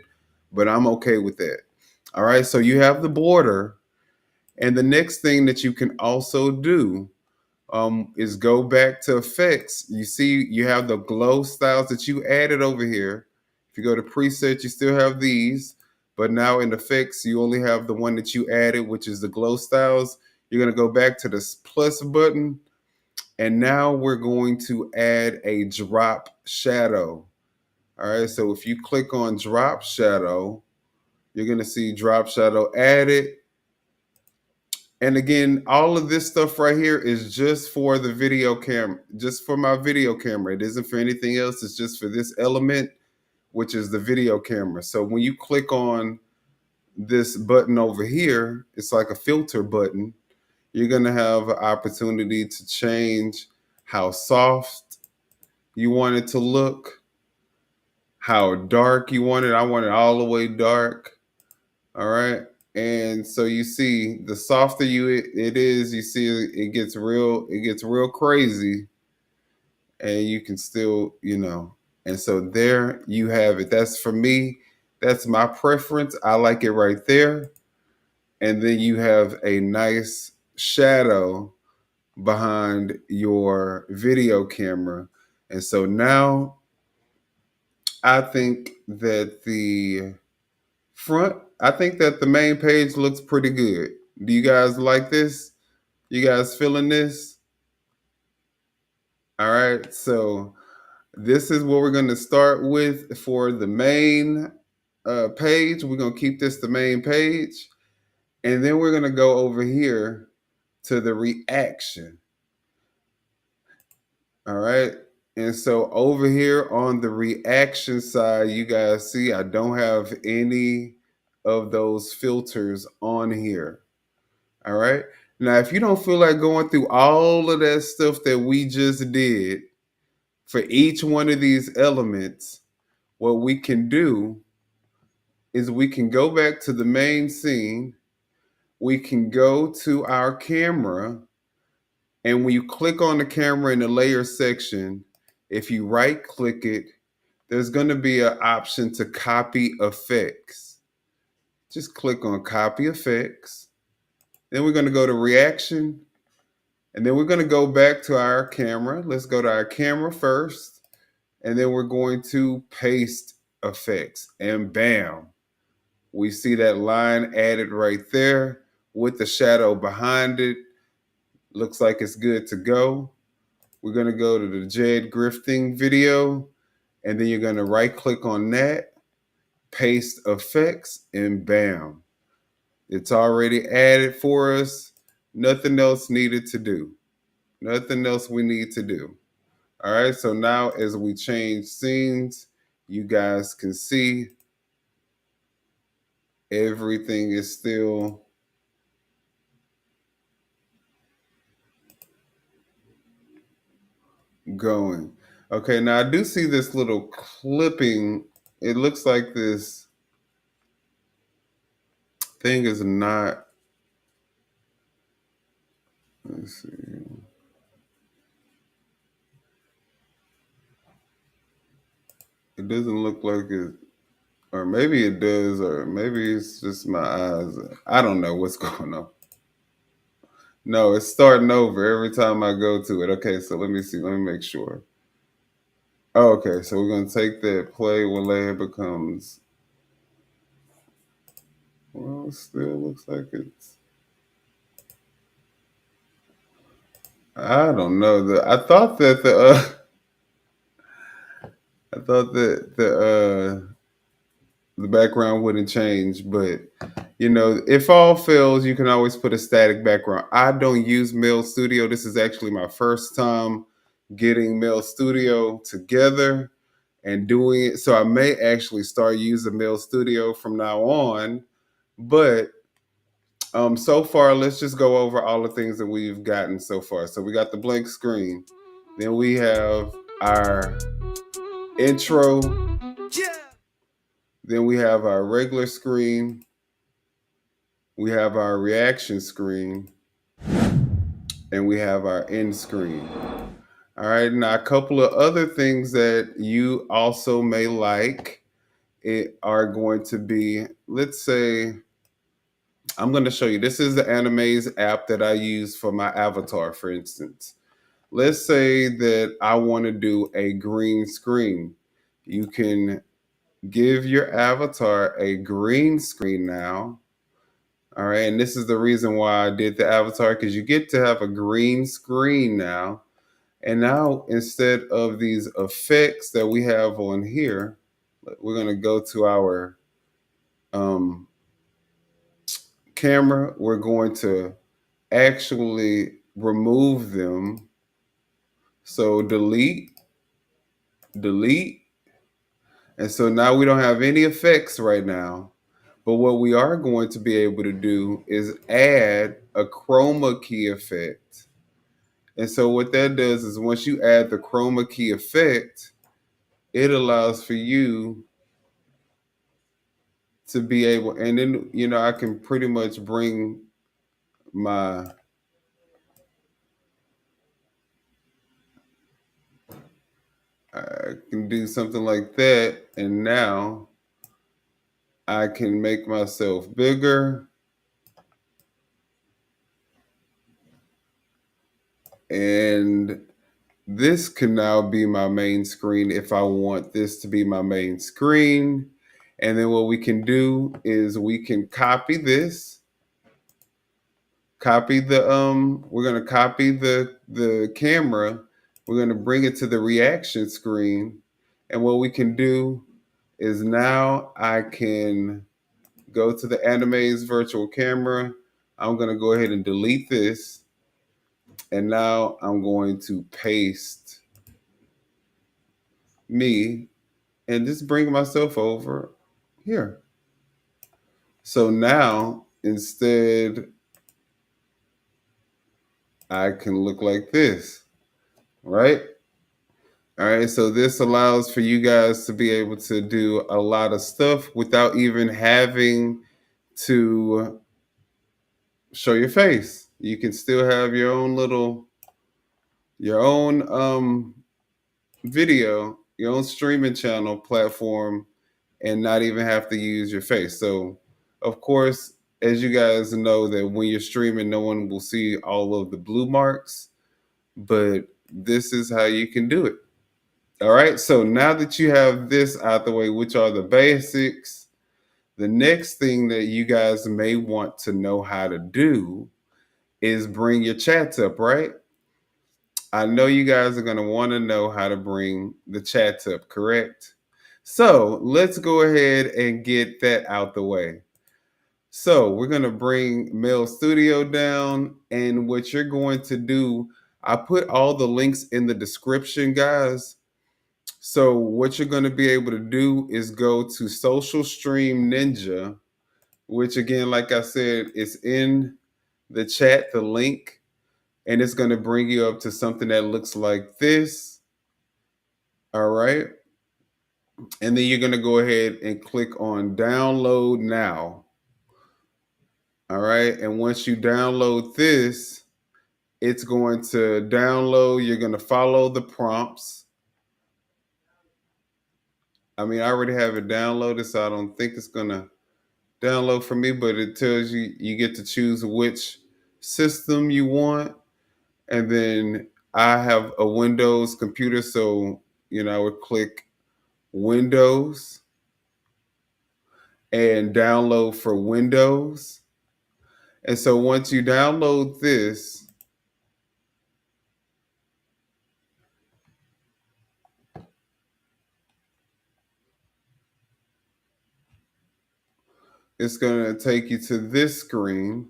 but I'm okay with that. All right. So you have the border. And the next thing that you can also do is go back to effects. You see, you have the glow styles that you added over here. If you go to preset, you still have these, but now in effects, you only have the one that you added, which is the glow styles. You're going to go back to this plus button, and now we're going to add a drop shadow. All right, so if you click on drop shadow, you're going to see drop shadow added. And again, all of this stuff right here is just for the video camera, just for my video camera. It isn't for anything else. It's just for this element, which is the video camera. So when you click on this button over here, it's like a filter button. You're going to have an opportunity to change how soft you want it to look, how dark you want it. I want it all the way dark. All right. And so you see, the softer it is, you see it gets real crazy, and you can still, and so there you have it. That's for me, that's my preference. I like it right there. And then you have a nice shadow behind your video camera. And so now I think that I think that the main page looks pretty good. Do you guys like this? You guys feeling this? All right. So this is what we're going to start with for the main page. We're going to keep this the main page. And then we're going to go over here to the reaction. All right. And so over here on the reaction side, you guys see I don't have any of those filters on here. All right. Now, if you don't feel like going through all of that stuff that we just did for each one of these elements, what we can do is we can go back to the main scene. We can go to our camera. And when you click on the camera in the layer section, if you right click it, there's going to be an option to copy effects. Just click on copy effects. Then we're going to go to reaction. And then we're going to go back to our camera. Let's go to our camera first. And then we're going to paste effects. And bam, we see that line added right there with the shadow behind it. Looks like it's good to go. We're going to go to the Jed Grifting video. And then you're going to right click on that, paste effects, and bam. It's already added for us. Nothing else needed to do. Nothing else we need to do. All right, so now as we change scenes, you guys can see everything is still going. Okay, now I do see this little clipping. It looks like this thing is not, let's see. It doesn't look like it, or maybe it does, or maybe it's just my eyes. I don't know what's going on. No, it's starting over every time I go to it. Okay, so let me see. Let me make sure. Oh, okay, so we're going to take that play when layer becomes, well, it still looks like it's, I don't know. I thought that I thought that the background wouldn't change, but if all fails, you can always put a static background. I don't use Meld Studio. This is actually my first time getting Meld Studio together and doing it. So I may actually start using Meld Studio from now on. But so far, let's just go over all the things that we've gotten so far. So we got the blank screen. Then we have our intro. Then we have our regular screen. We have our reaction screen. And we have our end screen. All right. Now, a couple of other things that you also may like are going to be, let's say, I'm going to show you. This is the Animaze app that I use for my avatar, for instance. Let's say that I want to do a green screen. You can give your avatar a green screen now, All right, and this is the reason why I did the avatar, because you get to have a green screen now. And now instead of these effects that we have on here, we're gonna go to our um, camera. We're going to actually remove them. So delete, delete. And so now we don't have any effects right now. But what we are going to be able to do is add a chroma key effect. And so what that does is once you add the chroma key effect, it allows for you to be able, and then I can pretty much bring my I can do something like that, and now I can make myself bigger, and this can now be my main screen if I want this to be my main screen. And then what we can do is we can copy this, copy the we're going to copy the camera, we're going to bring it to the reaction screen, and what we can do is now I can go to the Anime's virtual camera. I'm going to go ahead and delete this, and now I'm going to paste me and just bring myself over here. So now instead I can look like this, right? All right, so this allows for you guys to be able to do a lot of stuff without even having to show your face. You can still have your own little, your own video, your own streaming channel platform, and not even have to use your face. So, of course, as you guys know, that when you're streaming, no one will see all of the blue marks, but this is how you can do it. All right. So now that you have this out the way, which are the basics, the next thing that you guys may want to know how to do is bring your chats up, right? I know you guys are going to want to know how to bring the chats up, correct? So let's go ahead and get that out the way. So we're going to bring Meld Studio down, and what you're going to do, I put all the links in the description, guys. So what you're going to be able to do is go to Social Stream Ninja, which again, like I said, is in the chat, the link, and it's going to bring you up to something that looks like this. All right. And then you're going to go ahead and click on download now. All right. And once you download this, it's going to download. You're going to follow the prompts. I mean, I already have it downloaded, so I don't think it's going to download for me, but it tells you you get to choose which system you want. And then I have a Windows computer, so I would click Windows and download for Windows. And so once you download this, it's going to take you to this screen.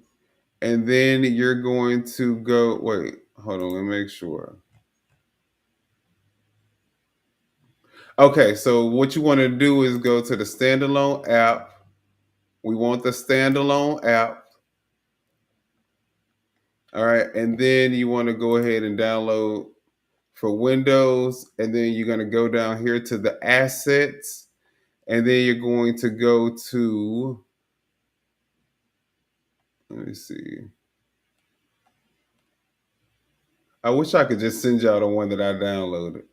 And then you're going to go, wait, hold on, let me make sure. Okay, so what you want to do is go to the standalone app. We want the standalone app. All right, and then you want to go ahead and download for Windows, and then you're going to go down here to the assets, and then you're going to go to, let me see. I wish I could just send y'all the one that I downloaded.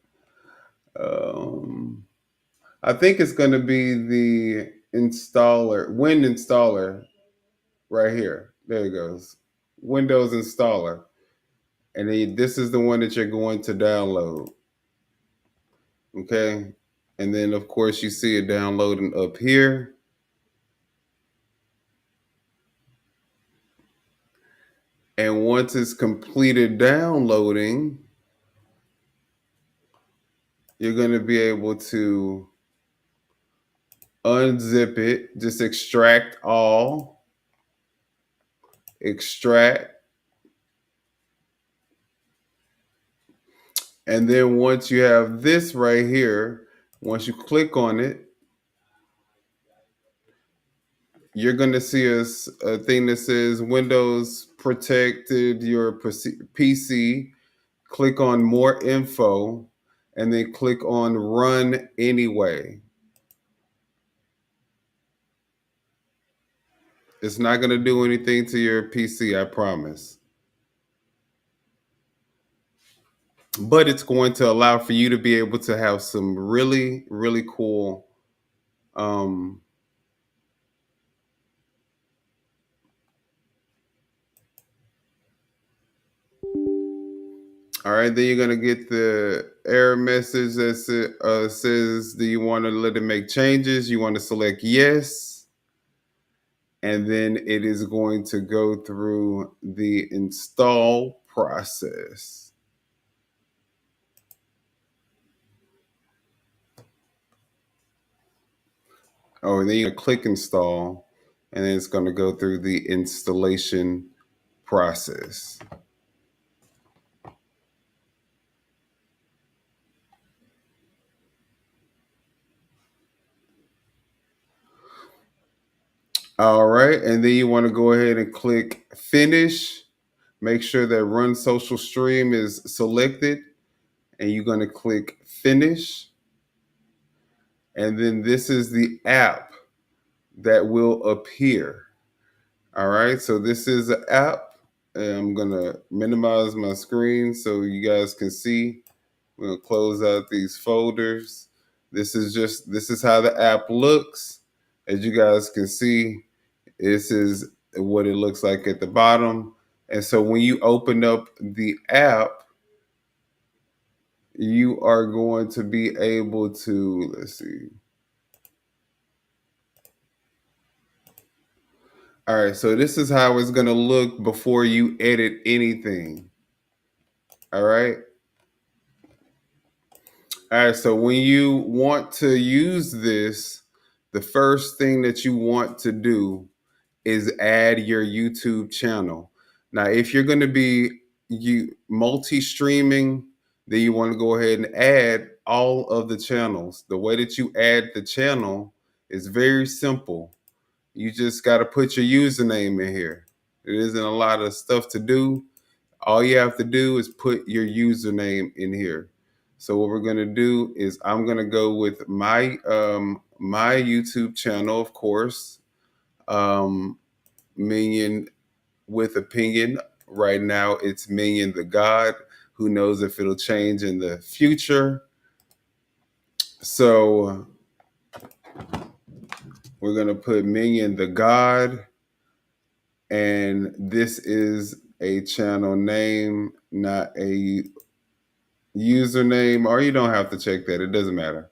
Um, I think it's going to be the installer, Win installer, right here. There it goes, Windows installer, and then this is the one that you're going to download. Okay, and then of course you see it downloading up here. And once it's completed downloading, you're going to be able to unzip it, just extract all, extract. And then once you have this right here, once you click on it, you're going to see a thing that says Windows protected your PC. Click on more info and then click on run anyway. It's not going to do anything to your PC, I promise. But it's going to allow for you to be able to have some really, really cool um, all right, then you're gonna get the error message that says, "Do you want to let it make changes?" You want to select yes, and then it is going to go through the install process. Oh, and then you click install, and then it's going to go through the installation process. All right, and then you want to go ahead and click finish. Make sure that run social stream is selected, and you're going to click finish. And then this is the app that will appear. All right, so this is an app. And I'm going to minimize my screen so you guys can see. We're going to close out these folders. This is how the app looks. As you guys can see, this is what it looks like at the bottom. And so when you open up the app, you are going to be able to, let's see. All right, so this is how it's going to look before you edit anything. All right. All right, so when you want to use this, the first thing that you want to do is add your YouTube channel. Now, if you're going to be multi-streaming, then you want to go ahead and add all of the channels. The way that you add the channel is very simple. You just got to put your username in here. It isn't a lot of stuff to do. All you have to do is put your username in here. So what we're gonna do is I'm gonna go with my YouTube channel, of course, Minion with Opinion. Right now, it's Minion the God. Who knows if it'll change in the future? So we're gonna put Minion the God, and this is a channel name, not a username, or you don't have to check that. It doesn't matter.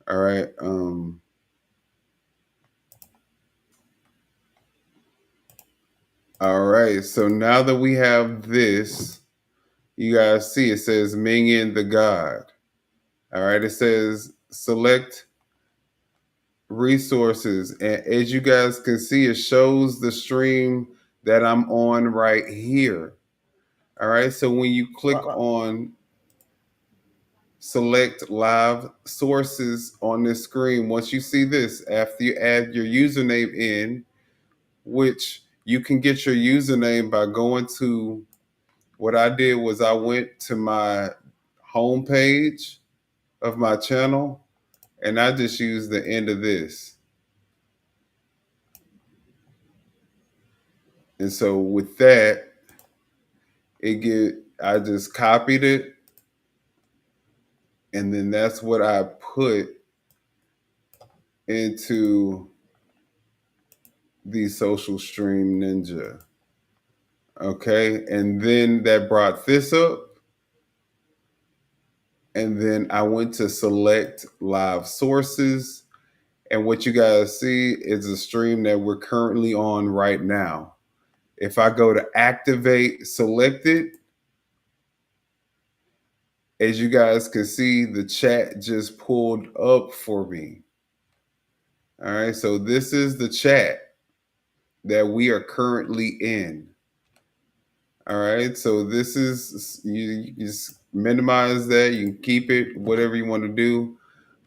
All right. All right. So now that we have this, you guys see it says Minion the God. All right. It says select resources. And as you guys can see, it shows the stream that I'm on right here. All right. So when you click on select live sources on this screen, once you see this, after you add your username in, which you can get your username by going to, what I did was I went to my home page of my channel and I just used the end of this. And so with that, I just copied it, and then that's what I put into the Social Stream Ninja. Okay, and then that brought this up. And then I went to select live sources. And what you guys see is a stream that we're currently on right now. If I go to activate selected, as you guys can see, the chat just pulled up for me. All right, so this is the chat that we are currently in. All right, so this is you just minimize that, you can keep it, whatever you want to do.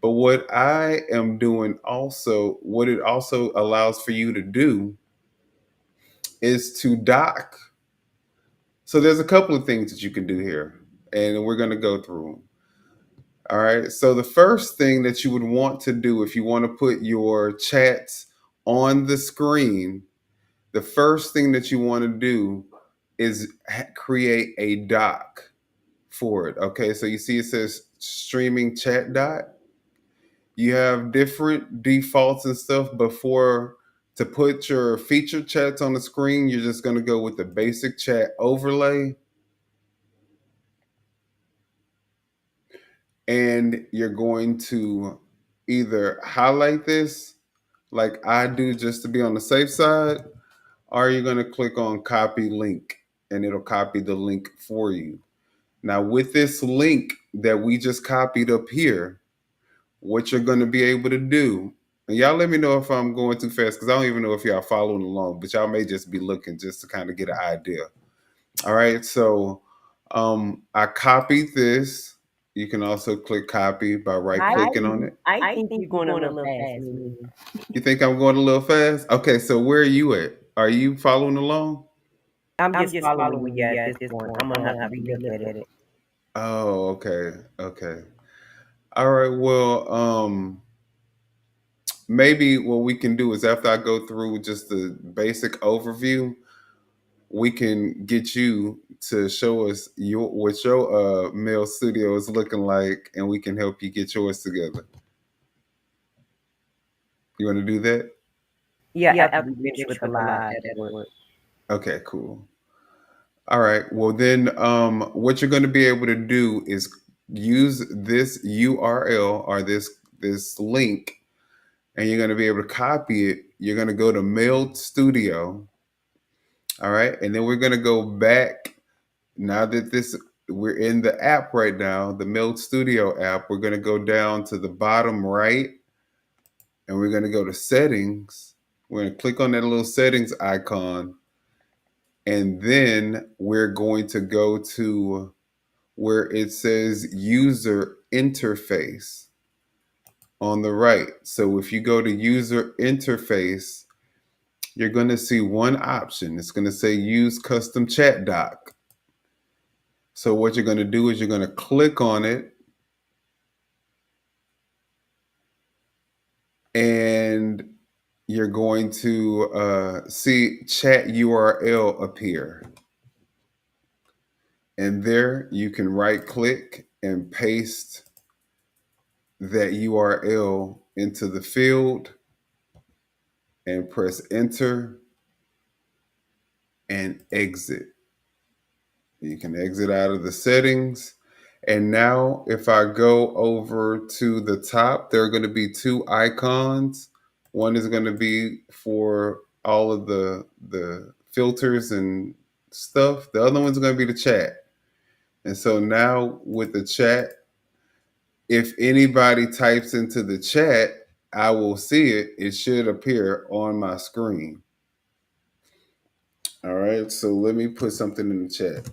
But what I am doing also, what it also allows for you to do is to dock. So there's a couple of things that you can do here, and we're going to go through them. All right. So the first thing that you would want to do if you want to put your chats on the screen, the first thing that you want to do is create a dock for it. Okay. So you see it says streaming chat dot. You have different defaults and stuff before to put your feature chats on the screen. You're just going to go with the basic chat overlay, and you're going to either highlight this like I do just to be on the safe side, or you're going to click on copy link and it'll copy the link for you. Now, with this link that we just copied up here, what you're going to be able to do, and y'all let me know if I'm going too fast because I don't even know if y'all following along, but y'all may just be looking just to kind of get an idea. All right, so I copied this. You can also click copy by right clicking on it. I think you're going a little fast, me. You think I'm going a little fast? Okay, so where are you at? Are you following along? I'm just following you at this point. I'm gonna have to relook at it. Oh, okay. Okay. All right. Well, maybe what we can do is after I go through just the basic overview, we can get you to show us your what your Meld Studio is looking like, and we can help you get yours together. You want to do that? Yeah, after we finish with the live, that'll work. Okay, cool. All right. Well, then, what you're going to be able to do is use this URL or this link, and you're going to be able to copy it. You're going to go to Meld Studio. All right, and then we're going to go back. Now that we're in the app right now, the Meld Studio app. We're going to go down to the bottom right, and we're going to go to Settings. We're going to click on that little settings icon, and then we're going to go to where it says user interface on the right. So if you go to user interface, you're going to see one option. It's going to say use custom chat doc. So what you're going to do is you're going to click on it, and you're going to see chat URL appear. And there you can right click and paste that URL into the field and press enter and exit. You can exit out of the settings. And now if I go over to the top, there are going to be two icons. One is going to be for all of the filters and stuff. The other one's going to be the chat. And so now with the chat, if anybody types into the chat, I will see it. It should appear on my screen. All right, so let me put something in the chat.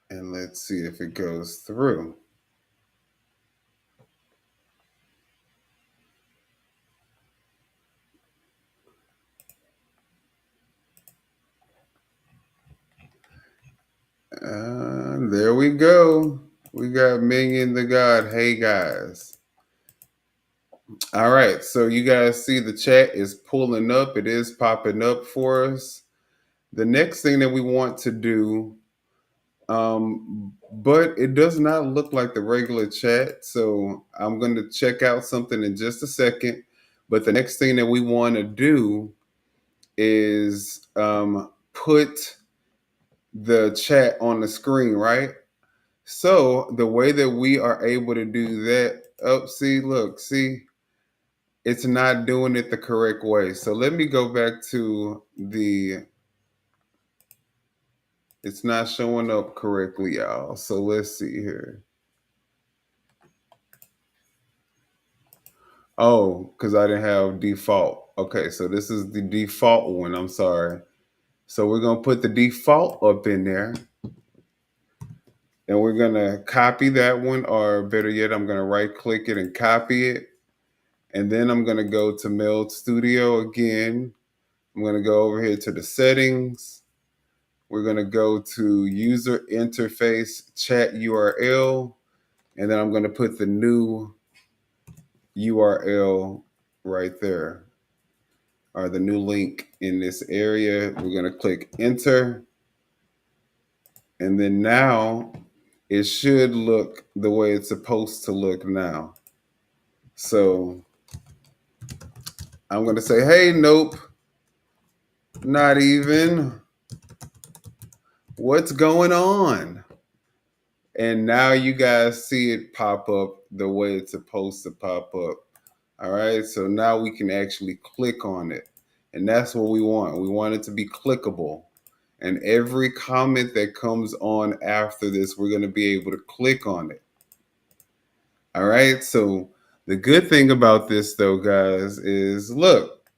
And let's see if it goes through. There we go. We got Minion the God. Hey guys. All right, so you guys see the chat is pulling up. It is popping up for us. The next thing that we want to do, but it does not look like the regular chat. So I'm going to check out something in just a second. But the next thing that we want to do is put the chat on the screen, right? So the way that we are able to do that, oh, see, look, see, it's not doing it the correct way. So let me go back to the, it's not showing up correctly, y'all. So let's see here. Oh, because I didn't have default. Okay, so this is the default one. I'm sorry. So we're going to put the default up in there, and we're going to copy that one, or better yet, I'm going to right click it and copy it. And then I'm going to go to Meld Studio again. I'm going to go over here to the settings. We're going to go to user interface chat URL. And then I'm going to put the new URL right there, or the new link in this area. We're going to click enter. And then now it should look the way it's supposed to look now. So I'm going to say, hey, nope, not even. What's going on? And now you guys see it pop up the way it's supposed to pop up. All right. So now we can actually click on it. And that's what we want. We want it to be clickable. And every comment that comes on after this, we're going to be able to click on it. All right. So the good thing about this, though, guys, is look,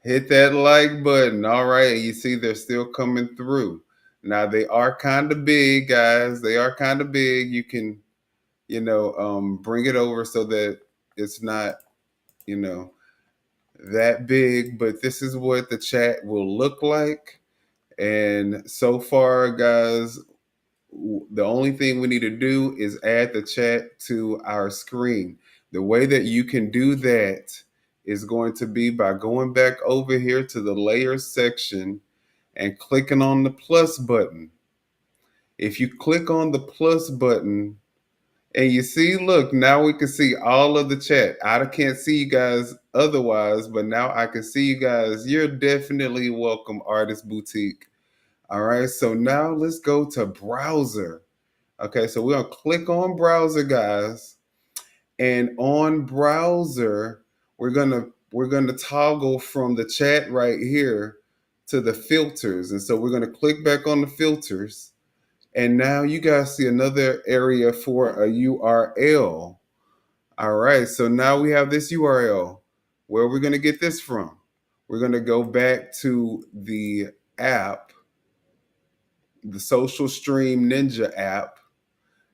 hit that like button. All right. And you see they're still coming through. Now they are kind of big, guys. They are kind of big. You can, bring it over so that it's not, you know, that big. But this is what the chat will look like. And so far, guys, the only thing we need to do is add the chat to our screen. The way that you can do that is going to be by going back over here to the layers section and clicking on the plus button. If you click on the plus button and you see, look, now we can see all of the chat. I can't see you guys otherwise, but now I can see you guys. You're definitely welcome, Artist Boutique. All right, so now let's go to browser. Okay, so we're gonna click on browser, guys. And on browser, we're gonna toggle from the chat right here to the filters. And so we're gonna click back on the filters. And now you guys see another area for a URL. All right, so now we have this URL. Where we're gonna get this from? We're gonna go back to the app, the Social Stream Ninja app.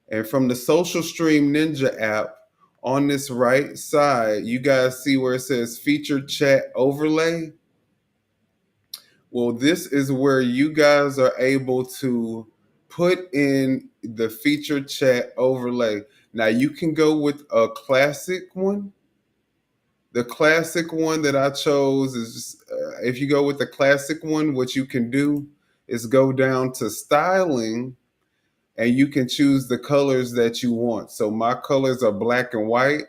And from the Social Stream Ninja app, on this right side, you guys see where it says featured chat overlay. Well, this is where you guys are able to put in the featured chat overlay. Now, you can go with a classic one. The classic one that I chose is just, if you go with the classic one, what you can do is go down to styling and you can choose the colors that you want. So my colors are black and white.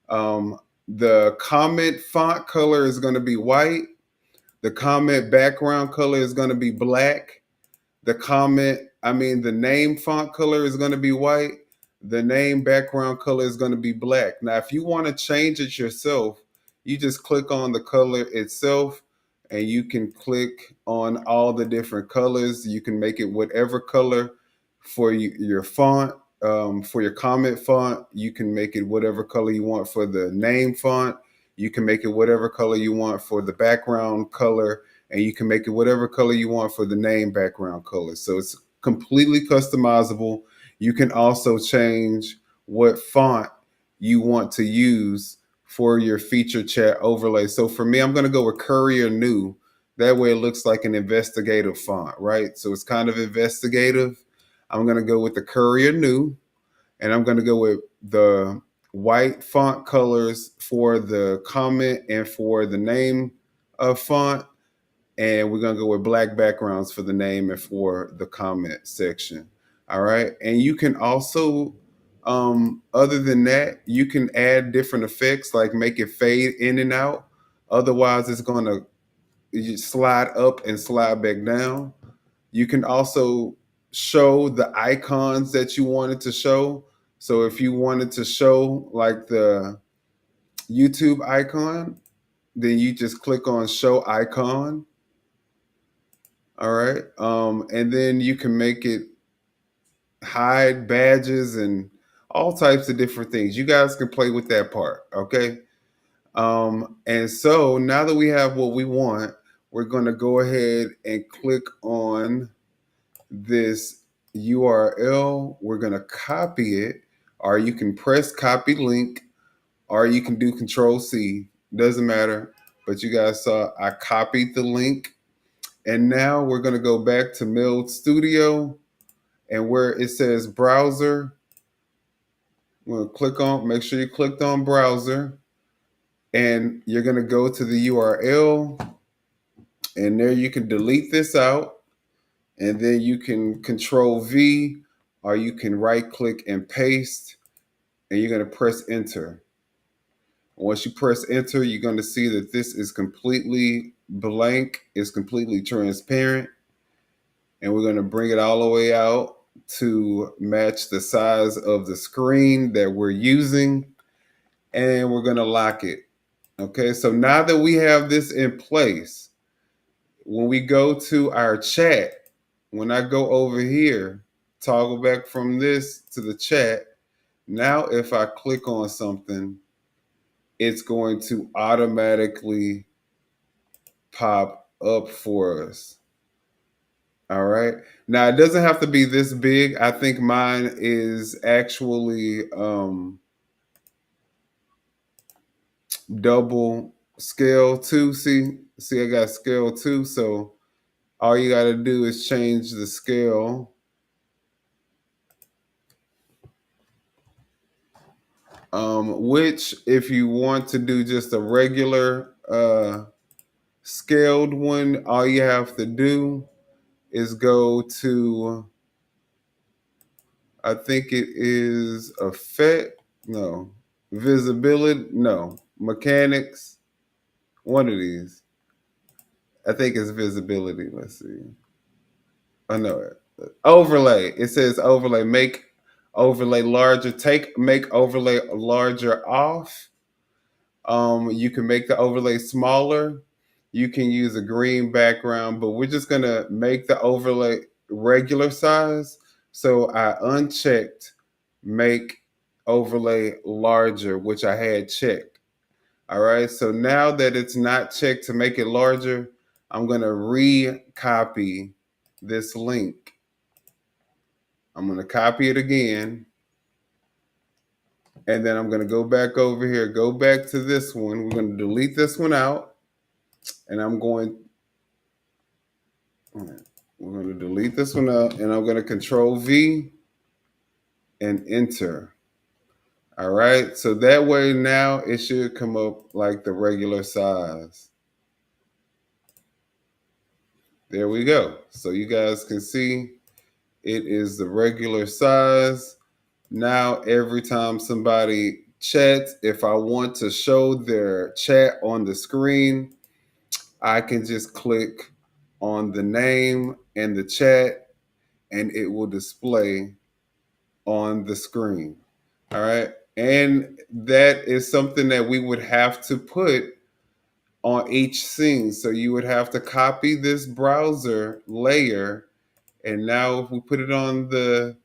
The comment font color is going to be white. The comment background color is going to be black. The name font color is going to be white. The name background color is going to be black. Now, if you want to change it yourself, you just click on the color itself and you can click on all the different colors. You can make it whatever color for your font. For your comment font, you can make it whatever color you want for the name font. You can make it whatever color you want for the background color, and you can make it whatever color you want for the name background color. So it's completely customizable. You can also change what font you want to use for your feature chat overlay. So for me, I'm going to go with Courier New. That way it looks like an investigative font, right? So it's kind of investigative. I'm going to go with the Courier New, and I'm going to go with the white font colors for the comment and for the name of font. And we're going to go with black backgrounds for the name and for the comment section. All right. And you can also, other than that, you can add different effects like make it fade in and out. Otherwise, it's going to slide up and slide back down. You can also show the icons that you wanted to show. So if you wanted to show like YouTube icon, then you just click on show icon. All right. And then you can make it hide badges and all types of different things. You guys can play with that part. Okay. And so now that we have what we want, we're going to go ahead and click on this URL. We're going to copy it, or you can press copy link, or you can do Control C. Doesn't matter. But you guys saw I copied the link. And now we're going to go back to Meld Studio, and where it says browser, we'll click on, make sure you clicked on browser, and you're going to go to the URL, and there you can delete this out, and then you can Control V, or you can right click and paste, and you're going to press enter. Once you press enter, you're going to see that this is completely blank, it's completely transparent, and we're going to bring it all the way out to match the size of the screen that we're using, and we're going to lock it. Okay, so now that we have this in place, when we go to our chat, when I go over here, toggle back from this to the chat, now if I click on something, it's going to automatically pop up for us. All right. Now it doesn't have to be this big. I think mine is actually double scale too. See, I got scale too. So all you got to do is change the scale. Which if you want to do just a regular scaled one, all you have to do is go to, I think it is effect, no, visibility, no, mechanics, one of these. I think it's visibility. Let's see. I know it. Overlay. It says overlay. Make overlay larger. Make overlay larger off. You can make the overlay smaller. You can use a green background, but we're just gonna make the overlay regular size. So I unchecked make overlay larger, which I had checked. All right. So now that it's not checked to make it larger, I'm gonna re-copy this link. I'm gonna copy it again. And then I'm gonna go back over here, go back to this one. We're gonna delete this one out. And we're going to delete this one out, and I'm going to Control V and enter. All right, so that way now it should come up like the regular size. There we go. So you guys can see it is the regular size. Now every time somebody chats, if I want to show their chat on the screen, I can just click on the name and the chat, and it will display on the screen. All right. And that is something that we would have to put on each scene. So you would have to copy this browser layer. And now if we put it on the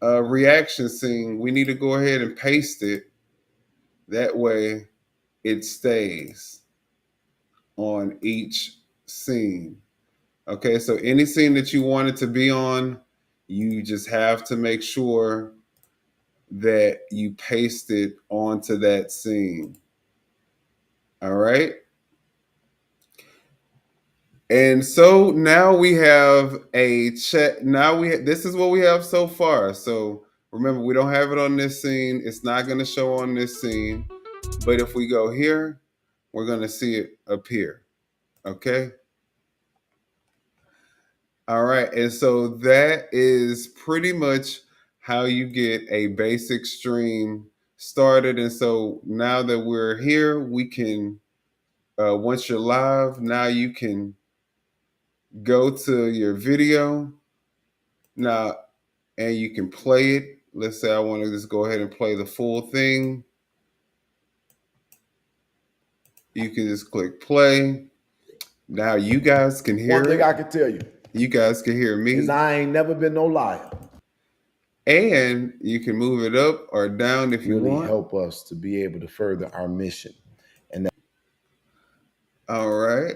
reaction scene, we need to go ahead and paste it. That way it stays on each scene. Okay, so any scene that you want it to be on, you just have to make sure that you paste it onto that scene. All right. And so now we have a chat. Now this is what we have so far. So remember, we don't have it on this scene. It's not going to show on this scene. But if we go here, we're going to see it appear. Okay. All right. And so that is pretty much how you get a basic stream started. And so now that we're here, we can, once you're live, now you can go to your video now and you can play it. Let's say I want to just go ahead and play the full thing. You can just click play. Now you guys can One hear thing it. I can tell you You guys can hear is me. I ain't never been no liar. And you can move it up or down if you Really want. help us to be able to further our mission. And All right.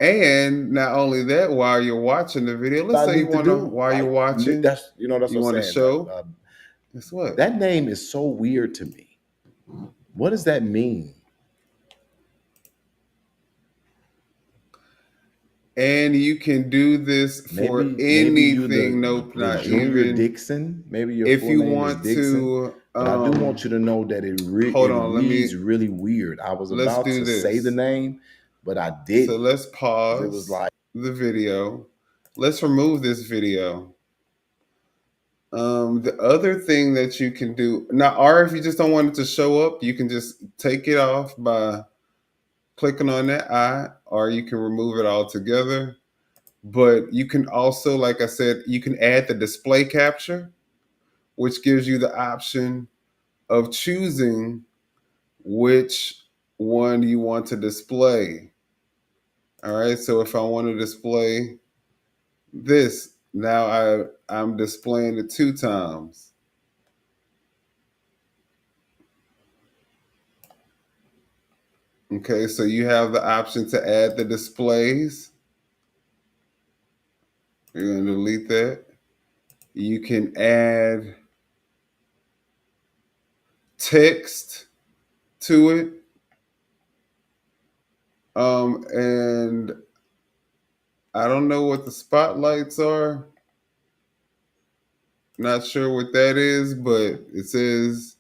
And not only that, while you're watching the video, let's I say you need to want to, do. while you're Like watching, that's that's you what want I'm to saying. show, guess what? That name is so weird to me. What does that mean? And you can do this for Maybe you anything. Nope, the not Junior even. Dixon. Maybe your If full you name is want Dixon. to, But I do want you to know that hold it on, reads really weird. I was let's about do to say the this. name, but I So didn't let's because it was pause like the video. Let's remove this video. The other thing that you can do now, or if you just don't want it to show up, you can just take it off by clicking on that eye, or you can remove it altogether. But you can also, like I said, you can add the display capture, which gives you the option of choosing which one you want to display. All right, so if I want to display this, now I'm displaying it 2 times. Okay, so you have the option to add the displays. You're going to delete that. You can add text to it. And I don't know what the spotlights are. Not sure what that is, but it says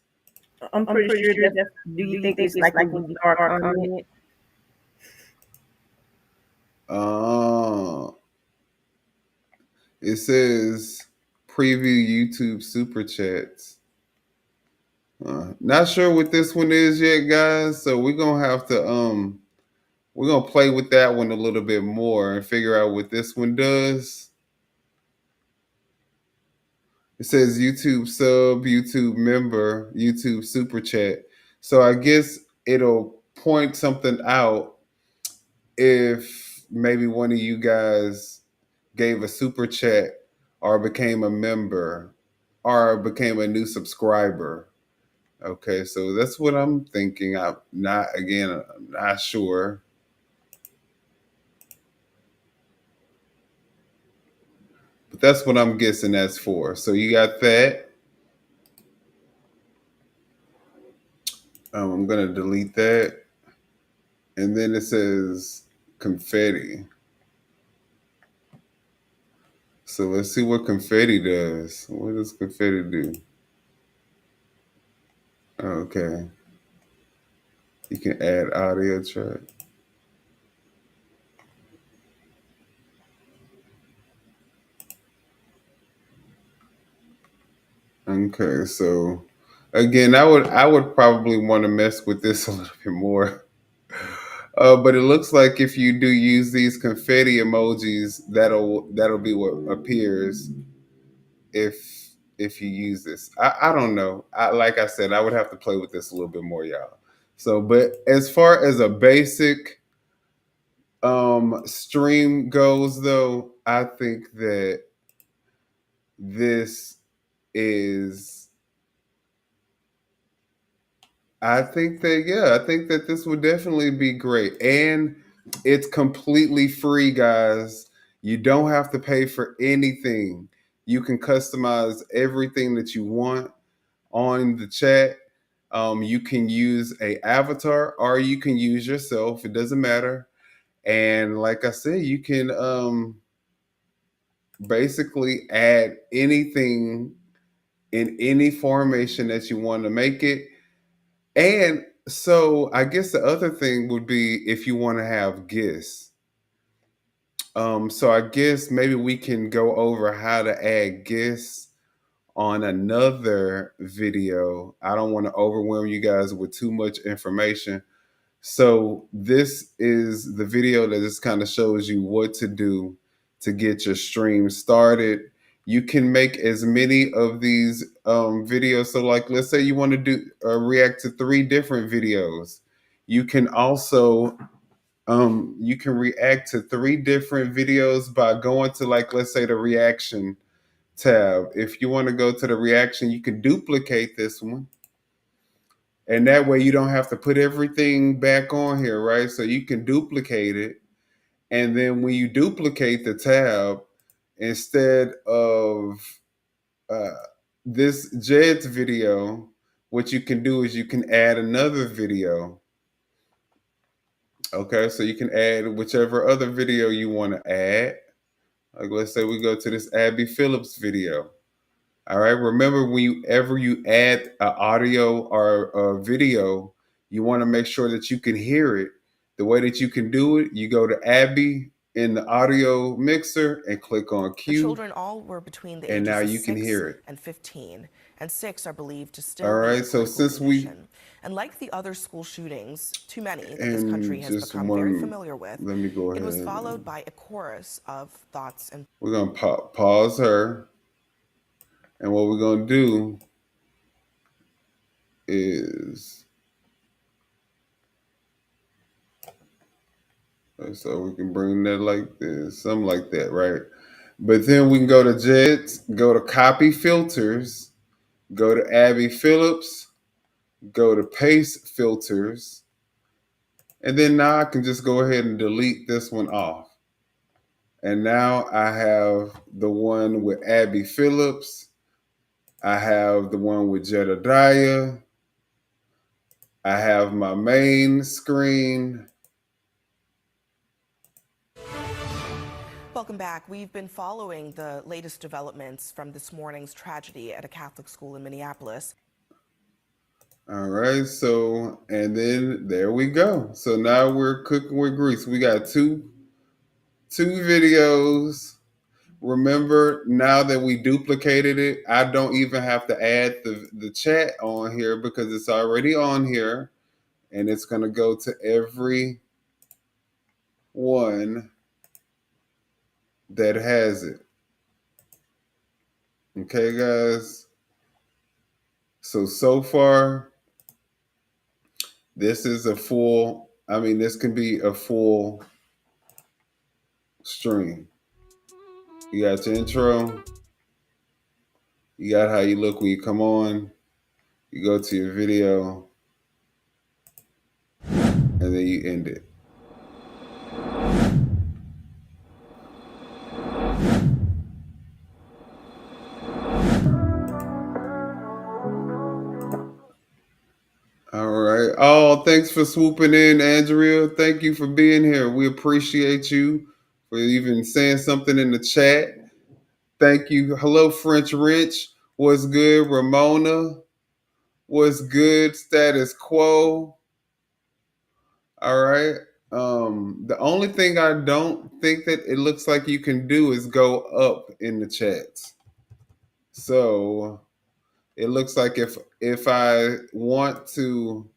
I'm pretty sure that's. Do you think it's like when you start a comment? uh it says preview YouTube super chats. Not sure what this one is yet, guys. So we're gonna play with that one a little bit more and figure out what this one does. It says YouTube sub, YouTube member, YouTube super chat. So I guess it'll point something out if maybe one of you guys gave a super chat or became a member or became a new subscriber. Okay, so that's what I'm thinking. I'm not sure. But that's what I'm guessing that's for. So you got that. I'm gonna delete that. And then it says confetti. So let's see what confetti does. What does confetti do? Okay. You can add audio track. Okay, so again, I would probably want to mess with this a little bit more. But it looks like if you do use these confetti emojis, that'll be what appears if you use this. I don't know. Like I said, I would have to play with this a little bit more, y'all. So, but as far as a basic stream goes, though, I think that this is I think that yeah, I think that this would definitely be great. And it's completely free, guys. You don't have to pay for anything. You can customize everything that you want on the chat. You can use a avatar or you can use yourself. It doesn't matter. And like I said, you can basically add anything in any formation that you want to make it. And so I guess the other thing would be if you want to have guests. So I guess maybe we can go over how to add guests on another video. I don't want to overwhelm you guys with too much information. So this is the video that just kind of shows you what to do to get your stream started. You can make as many of these videos. So like, let's say you want to do react to 3 different videos. You can also you can react to three different videos by going to, like, let's say the reaction tab. If you want to go to the reaction, you can duplicate this one, and that way you don't have to put everything back on here, right? So you can duplicate it, and then when you duplicate the tab, instead of uh, this Jed's video, what you can do is you can add another video. Okay, so you can add whichever other video you want to add. Like, let's say we go to this Abby Phillips video. All right. Remember, whenever you add an audio or a video, you want to make sure that you can hear it. The way that you can do it, you go to Abby in the audio mixer and click on The Q, children all were between the and now ages of you can 6 hear it. and 15, and 6 are believed to All still be right. in So critical since we condition. And like the other school shootings, too many that this country and has just become very one, familiar with, let me go it ahead was followed and by a chorus of thoughts and we're gonna pause her, and what we're gonna do is so we can bring that like this, something like that, right? But then we can go to Jets, go to copy filters, go to Abby Phillips, go to paste filters, and then now I can just go ahead and delete this one off. And now I have the one with Abby Phillips. I have the one with Jedediah. I have my main screen. Welcome back. We've been following the latest developments from this morning's tragedy at a Catholic school in Minneapolis. All right, so and then there we go. So now we're cooking with grease. We got two videos. Remember, now that we duplicated it, I don't even have to add the chat on here because it's already on here, and it's gonna go to every one that has it. Okay, guys. So far, this is a full. I mean, this can be a full stream. You got your intro. You got how you look when you come on. You go to your video, and then you end it. All right. Oh, thanks for swooping in, Andrea. Thank you for being here. We appreciate you for even saying something in the chat. Thank you. Hello, French Wrench. What's good, Ramona? What's good, Status Quo? All right. The only thing I don't think that it looks like you can do is go up in the chats. So it looks like if I want to,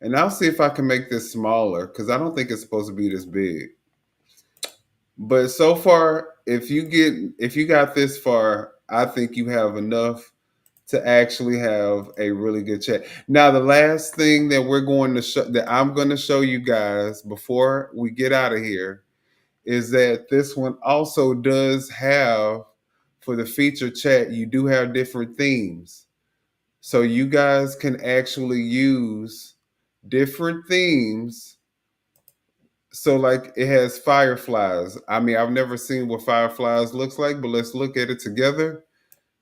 and I'll see if I can make this smaller because I don't think it's supposed to be this big. But so far, if you got this far, I think you have enough to actually have a really good chat. Now, the last thing that we're going to show that I'm going to show you guys before we get out of here is that this one also does have, for the feature chat, you do have different themes. So you guys can actually use different themes. So like it has fireflies. I mean, I've never seen what fireflies looks like, but let's look at it together.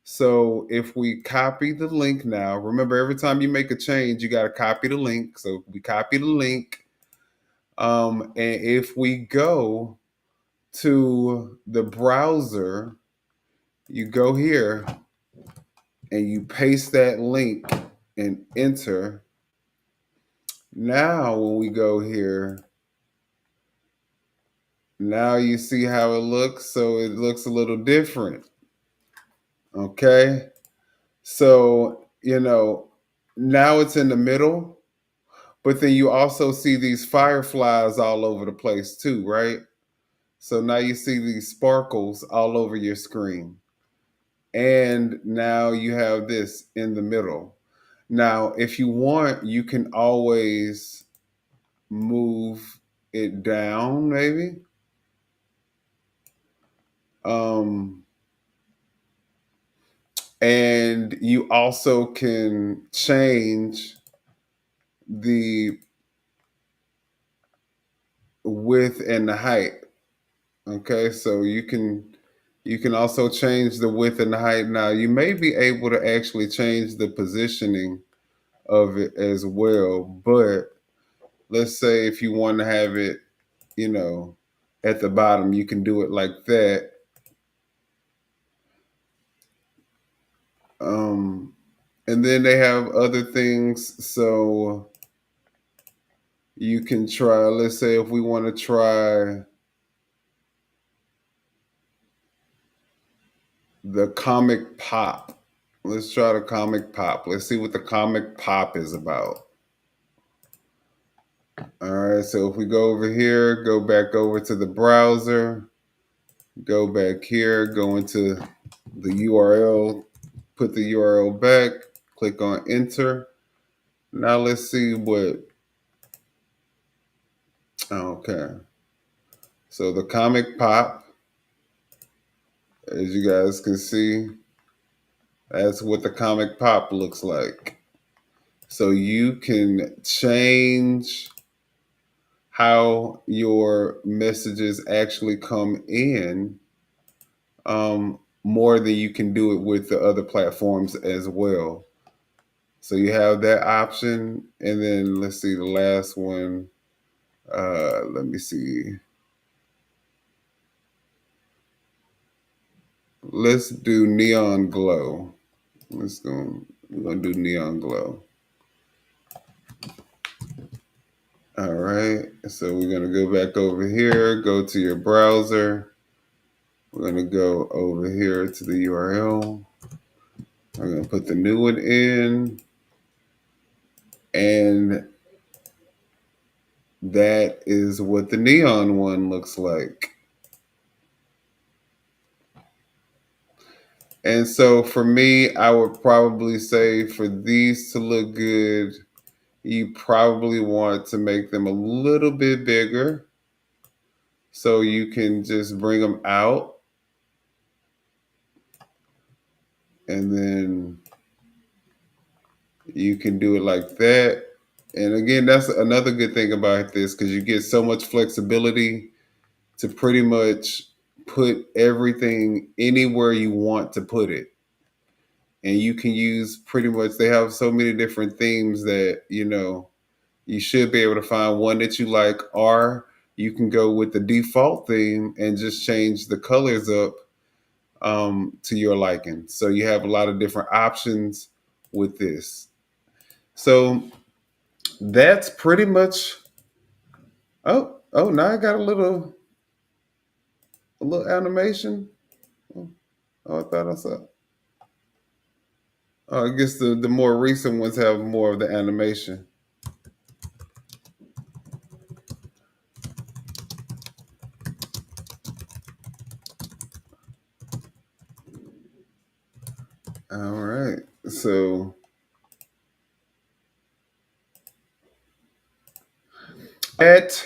So if we copy the link now, remember every time you make a change, you got to copy the link. So we copy the link. And if we go to the browser, you go here and you paste that link and enter. Now, when we go here, now you see how it looks. So it looks a little different. Okay. So, now it's in the middle, but then you also see these fireflies all over the place too, right? So now you see these sparkles all over your screen. And now you have this in the middle. Now, if you want, you can always move it down maybe. Um, and you also can change the width and the height. Okay, so you can also change the width and the height. Now you may be able to actually change the positioning of it as well, but let's say if you want to have it, you know, at the bottom, you can do it like that. Um, and then they have other things. So you can try, let's say if we want to try the comic pop. Let's try the comic pop. Let's see what the comic pop is about. All right, so if we go over here, go back over to the browser, go back here, go into the URL, put the URL back, click on enter. Now let's see what, okay. So the comic pop, as you guys can see, that's what the comic pop looks like. So you can change how your messages actually come in more than you can do it with the other platforms as well. So you have that option. And then let's see the last one. Let me see. Let's do neon glow. We're gonna do neon glow. All right. So we're gonna go back over here, go to your browser. We're gonna go over here to the URL. I'm gonna put the new one in, and that is what the neon one looks like. And so for me, I would probably say for these to look good, you probably want to make them a little bit bigger so you can just bring them out, and then you can do it like that. And again, that's another good thing about this because you get so much flexibility to pretty much put everything anywhere you want to put it. And you can use pretty much, they have so many different themes that, you should be able to find one that you like, or you can go with the default theme and just change the colors up to your liking. So you have a lot of different options with this. So that's pretty much. Oh, now I got a little animation. Oh, I thought I saw. Oh, I guess the more recent ones have more of the animation. All right. So that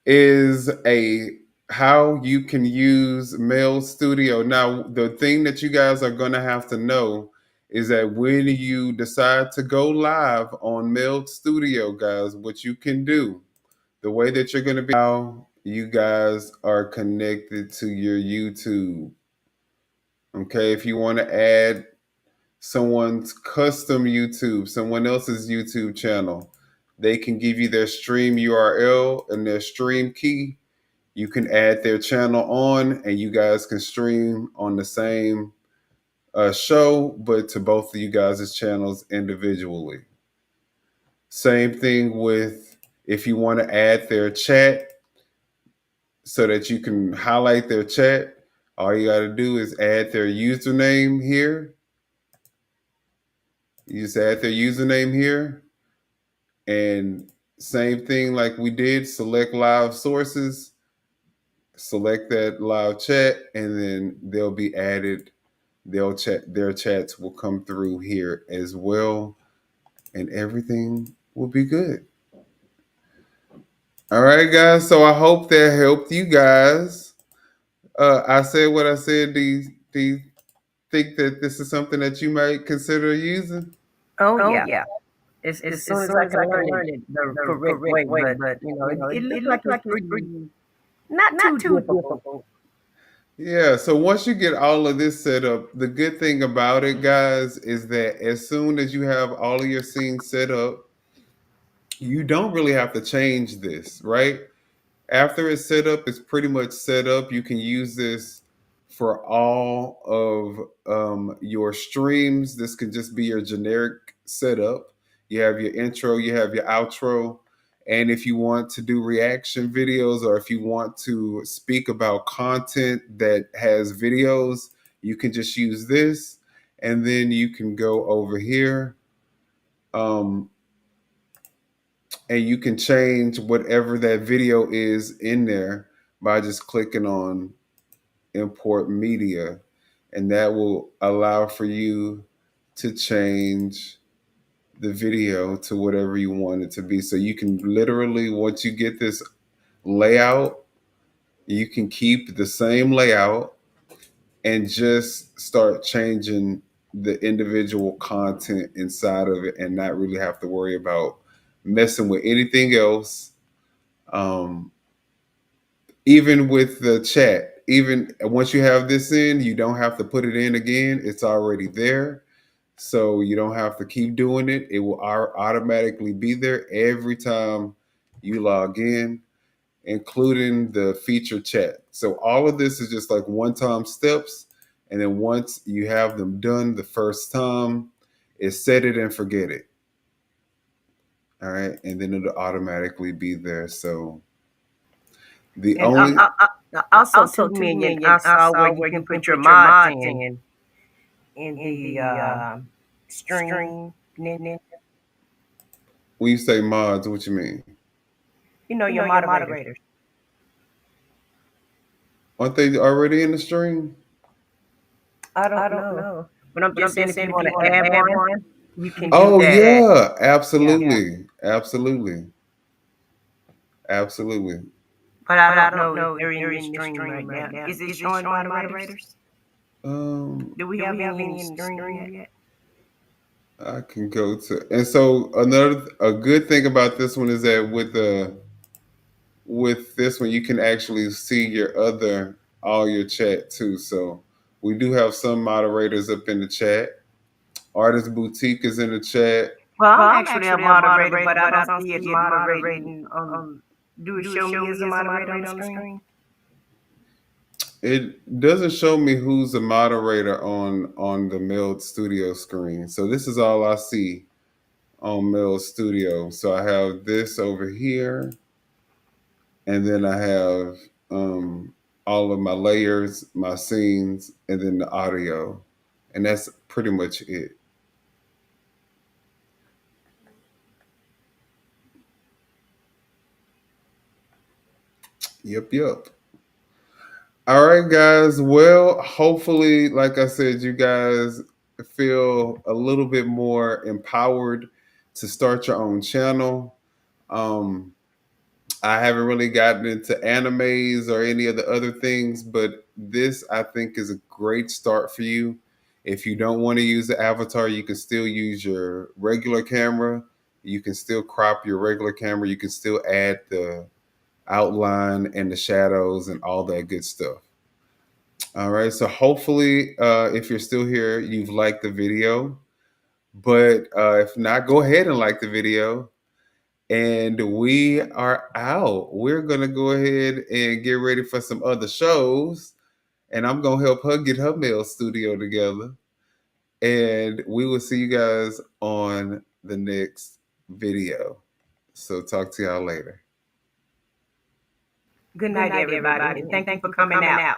is a how you can use Meld Studio. Now, the thing that you guys are going to have to know is that when you decide to go live on Meld Studio, guys, what you can do, the way that you're going to be how you guys are connected to your YouTube. Okay, if you want to add someone's custom YouTube, someone else's YouTube channel, they can give you their stream URL and their stream key. You can add their channel on, and you guys can stream on the same show, but to both of you guys' channels individually. Same thing with if you want to add their chat so that you can highlight their chat. All you got to do is add their username here. You just add their username here. And same thing like we did, select live sources, select that live chat, and then they'll be added. Their chats will come through here as well, and everything will be good. All right, guys. So I hope that helped you guys. I said what I said. Do you think that this is something that you might consider using? Oh yeah. As soon as I can learn it the correct way, but it looked like it's pretty not too difficult. Yeah, so once you get all of this set up, the good thing about it, guys, is that as soon as you have all of your scenes set up, you don't really have to change this, right? After it's set up, it's pretty much set up. You can use this for all of your streams. This can just be your generic setup. You have your intro, you have your outro. And if you want to do reaction videos or if you want to speak about content that has videos, you can just use this. And then you can go over here. Um, and you can change whatever that video is in there by just clicking on import media, and that will allow for you to change the video to whatever you want it to be. So you can literally, once you get this layout, you can keep the same layout and just start changing the individual content inside of it and not really have to worry about messing with anything else. um, Even with the chat, even once you have this in, you don't have to put it in again. It's already there. So you don't have to keep doing it. It will automatically be there every time you log in, including the feature chat. So all of this is just like one time steps. And then once you have them done the first time, it's set it and forget it. All right. And then it'll automatically be there. So the And only also 2 million, I saw where you can put your mods in the stream. when you say mods, what you mean? Your moderators. Aren't they already in the stream? I don't know. But I'm just saying if you want to add one, you can do Oh that. yeah, Yeah. absolutely, absolutely, absolutely. But I don't know if they're in the stream right now. Is it showing moderators? Um, Do we have any in the stream yet? I can go to, and so a good thing about this one is that with this one you can actually see your other all your chat too. So we do have some moderators up in the chat. Artist Boutique is in the chat. Well, I'm actually a moderator, but I don't see it moderating. Do it show me as a moderator on the screen? It doesn't show me who's a moderator on the Meld Studio screen. So this is all I see on Meld Studio. So I have this over here, and then I have all of my layers, my scenes, and then the audio, and that's pretty much it. Yep, yep. All right, guys. Well, hopefully, like I said, you guys feel a little bit more empowered to start your own channel. Um, I haven't really gotten into animes or any of the other things, but this I think is a great start for you. If you don't want to use the avatar, you can still use your regular camera. You can still crop your regular camera. You can still add the outline and the shadows and all that good stuff. All right. So hopefully, if you're still here, you've liked the video. But if not, go ahead and like the video. And we are out. We're going to go ahead and get ready for some other shows. And I'm going to help her get her mail studio together. And we will see you guys on the next video. So talk to y'all later. Good night, everybody. And thank you for coming out.